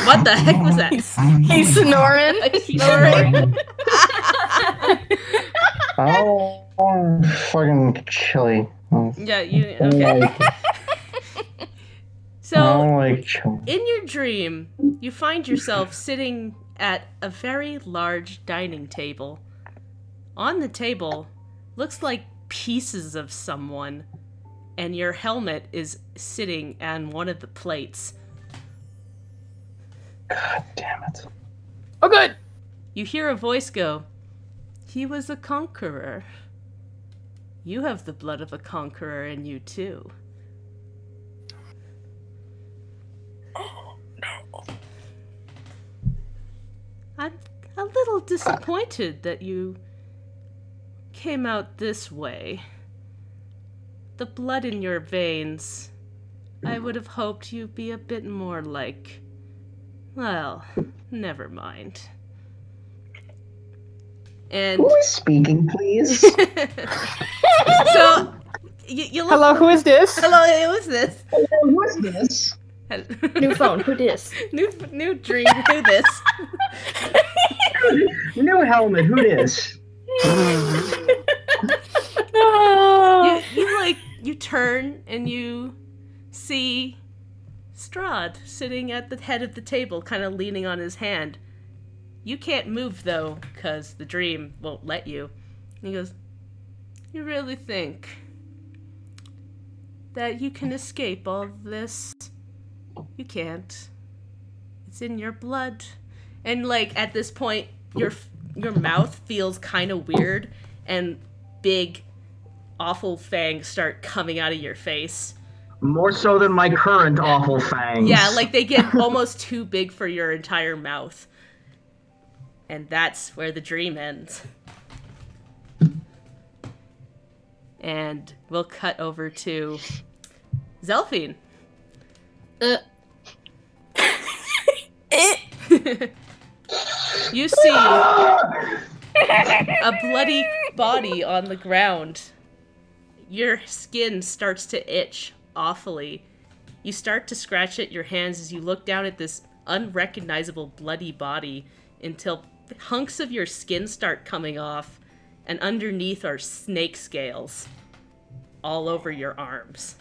what the heck was that? He's snoring. He's snoring. Oh, fucking chilly. Yeah, you okay? So, in your dream, you find yourself sitting at a very large dining table. On the table, looks like pieces of someone. and your helmet is sitting on one of the plates. God damn it. Oh, good. You hear a voice go, "He was a conqueror. You have the blood of a conqueror in you, too." I'm a little disappointed that you came out this way. The blood in your veins, I would have hoped you'd be a bit more like... Well, never mind. And Who is speaking, please? so, you look... Hello, who is this? Hello, who is this? Who is this? New phone, who dis? New dream, who this? New helmet, who this? You turn and you see Strahd sitting at the head of the table, kind of leaning on his hand. You can't move, though, because the dream won't let you. And he goes, "You really think that you can escape all this? You can't. It's in your blood." And, like, at this point, your mouth feels kind of weird, and big, awful fangs start coming out of your face. More so than my current awful fangs. Yeah, like, they get almost too big for your entire mouth. And that's where the dream ends. And we'll cut over to Zelphine. You see a bloody body on the ground. Your skin starts to itch awfully. You start to scratch at your hands as you look down at this unrecognizable bloody body until hunks of your skin start coming off, and underneath are snake scales all over your arms.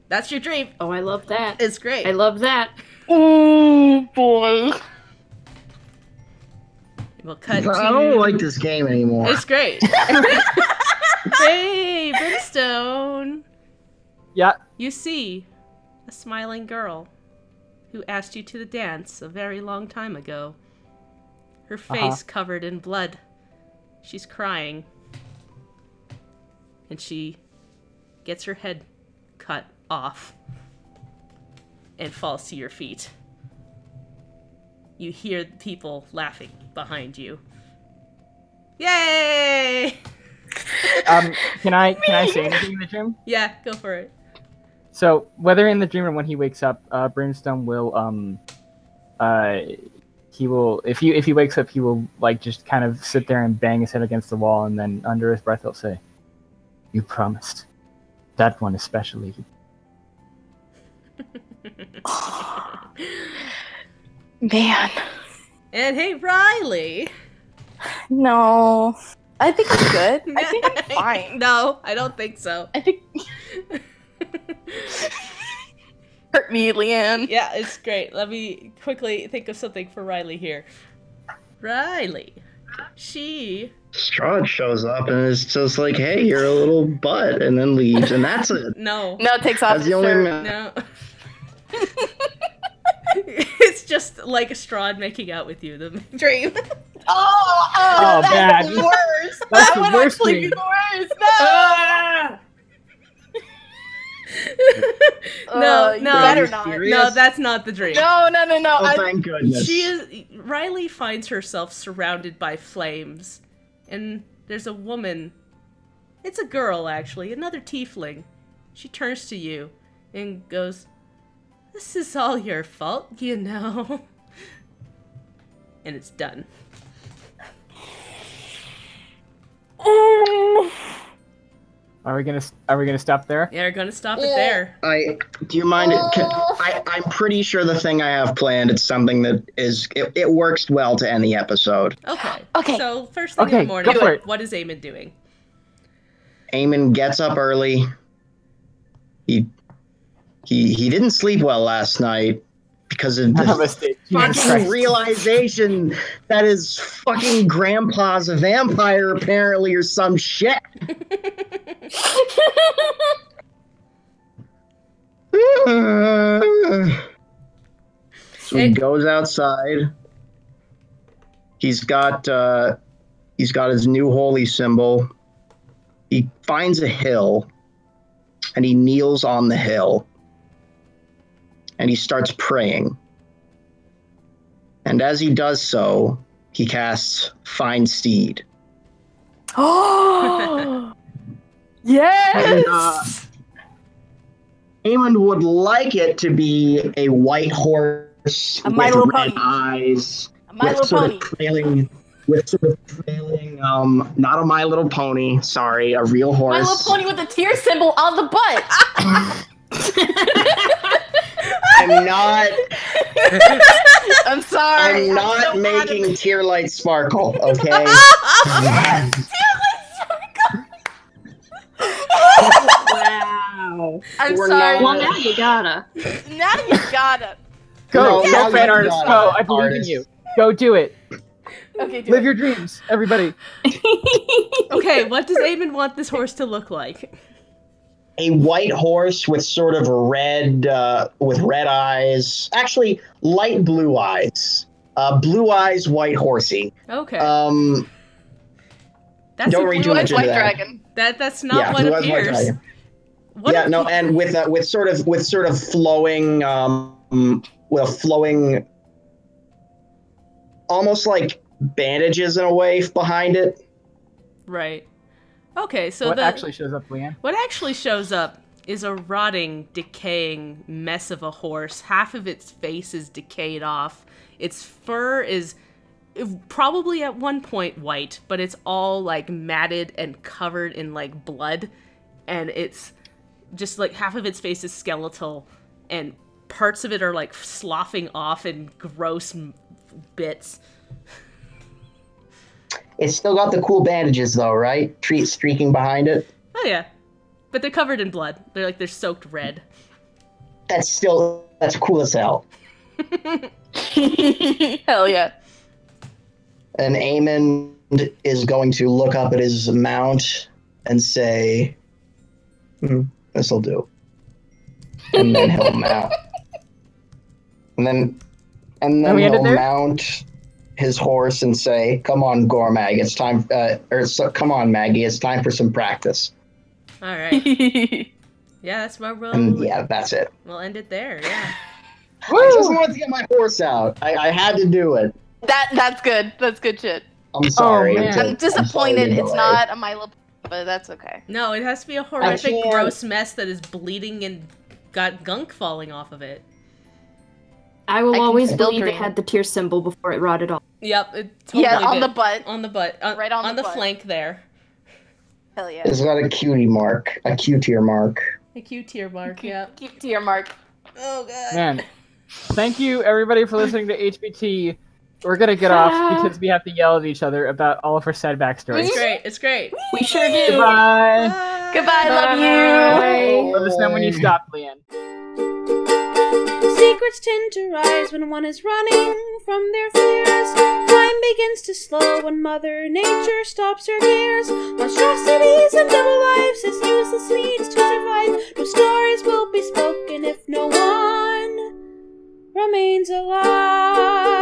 That's your dream. Oh, I love that. It's great. I love that. Oh boy. We'll cut to... I don't like this game anymore. It's great. Hey, Brimstone. Yeah. You see a smiling girl who asked you to the dance a very long time ago. Her face covered in blood. She's crying. And she gets her head cut off and falls to your feet. You hear people laughing behind you. Yay! Can I say anything in the dream? Yeah, go for it. So whether in the dream or when he wakes up, Brimstone will he will if he wakes up, he will like just kind of sit there and bang his head against the wall, and then under his breath he'll say, "You promised. That one especially." Man. And hey, Riley. No. I think I'm good. I think I'm fine. No, I don't think so. I think... Hurt me, Leanne. Yeah, it's great. Let me quickly think of something for Riley here. Riley. She... Strahd shows up and is just like, "Hey, you're a little butt," and then leaves, and that's it. No. No, it takes off That's his the only shirt. No. It's just like a Strahd making out with you, the dream. Oh, that's bad. the worst. That's That the would worst actually be dream. the worst. No. No, You no. better Are you not. serious? No, that's not the dream. No. Oh, thank goodness. Riley finds herself surrounded by flames, and there's a woman. It's a girl, actually, another tiefling. She turns to you and goes, "This is all your fault, you know." And it's done. Are we gonna stop there? Yeah, we're gonna stop it there. Do you mind? I'm pretty sure the thing I have planned, it's something that it works well to end the episode. Okay. Okay. So first thing in Okay, the morning, go for it. what is Eamon doing? Eamon gets up early. He didn't sleep well last night because of None of the us did. Jesus fucking Christ. realization that his fucking grandpa's a vampire, apparently, or some shit. So he goes outside. He's got his new holy symbol. He finds a hill, and he kneels on the hill, and he starts praying. And as he does so, he casts Find Seed. Oh, yes. Eamon would like it to be a white horse A with My Little red Pony. eyes, A My Little Pony. Not a My Little Pony, sorry, a real horse. My Little Pony with the tear symbol on the butt. I'm not. I'm sorry. I'm not making tear light sparkle, okay? Wow. I'm We're sorry. not- Well, now you gotta. Now you gotta. Go, No, go, fan you artist, got go! it, I believe artist. in you. Go do it. Okay, do Live it. your dreams, everybody. Okay, what does Eamon want this horse to look like? A white horse with sort of red eyes. Actually, light blue eyes. Blue eyes, white horsey. Okay. That's don't a read Blue too Eyed much into White that. Dragon. That's not what Blue Eyes White appears. Dragon. What Yeah, no, and with sort of flowing, almost like bandages in a way behind it. Right. Okay, so What actually shows up, Leanne? what actually shows up is a rotting, decaying mess of a horse. Half of its face is decayed off. Its fur is probably at one point white, but it's all like matted and covered in like blood, and it's just like half of its face is skeletal, and parts of it are like sloughing off in gross bits. It's still got the cool bandages though, right? Streaking behind it. Oh yeah, but they're covered in blood. They're soaked red. That's cool as hell. Hell yeah. And Eamon is going to look up at his mount and say, this'll do. And then he'll mount. And then we ended he'll there? mount his horse and say, "Come on, Gormag, it's time." Come on, Maggie, it's time for some practice. All right. Yeah, that's where And yeah, that's it. we'll end it there. Yeah. I just wanted to get my horse out. I had to do it. That's good. That's good shit. I'm sorry. man. I'm disappointed I'm sorry, it's not a My Little Pony, but that's okay. No, it has to be a horrific, can't- gross mess that is bleeding and got gunk falling off of it. I will I can always still believe it dream. had the tear symbol before it rotted off. Yep, it totally Yeah, on did. the butt. On the butt. Right on the the butt. flank there. Hell yeah. It's got a cutie mark, a Q-tier mark. A Q tier mark, yeah. Keep to your mark. Oh god. Man, thank you everybody for listening to HBT. We're gonna get off because we have to yell at each other about all of our sad backstories. It's great, it's great. We sure do. Goodbye. Goodbye, love you. Let us know when you stop, Leanne. Secrets tend to rise when one is running from their fears. Time begins to slow when Mother Nature stops her gears. Monstrosities and double lives as useless needs to survive. No stories will be spoken if no one remains alive.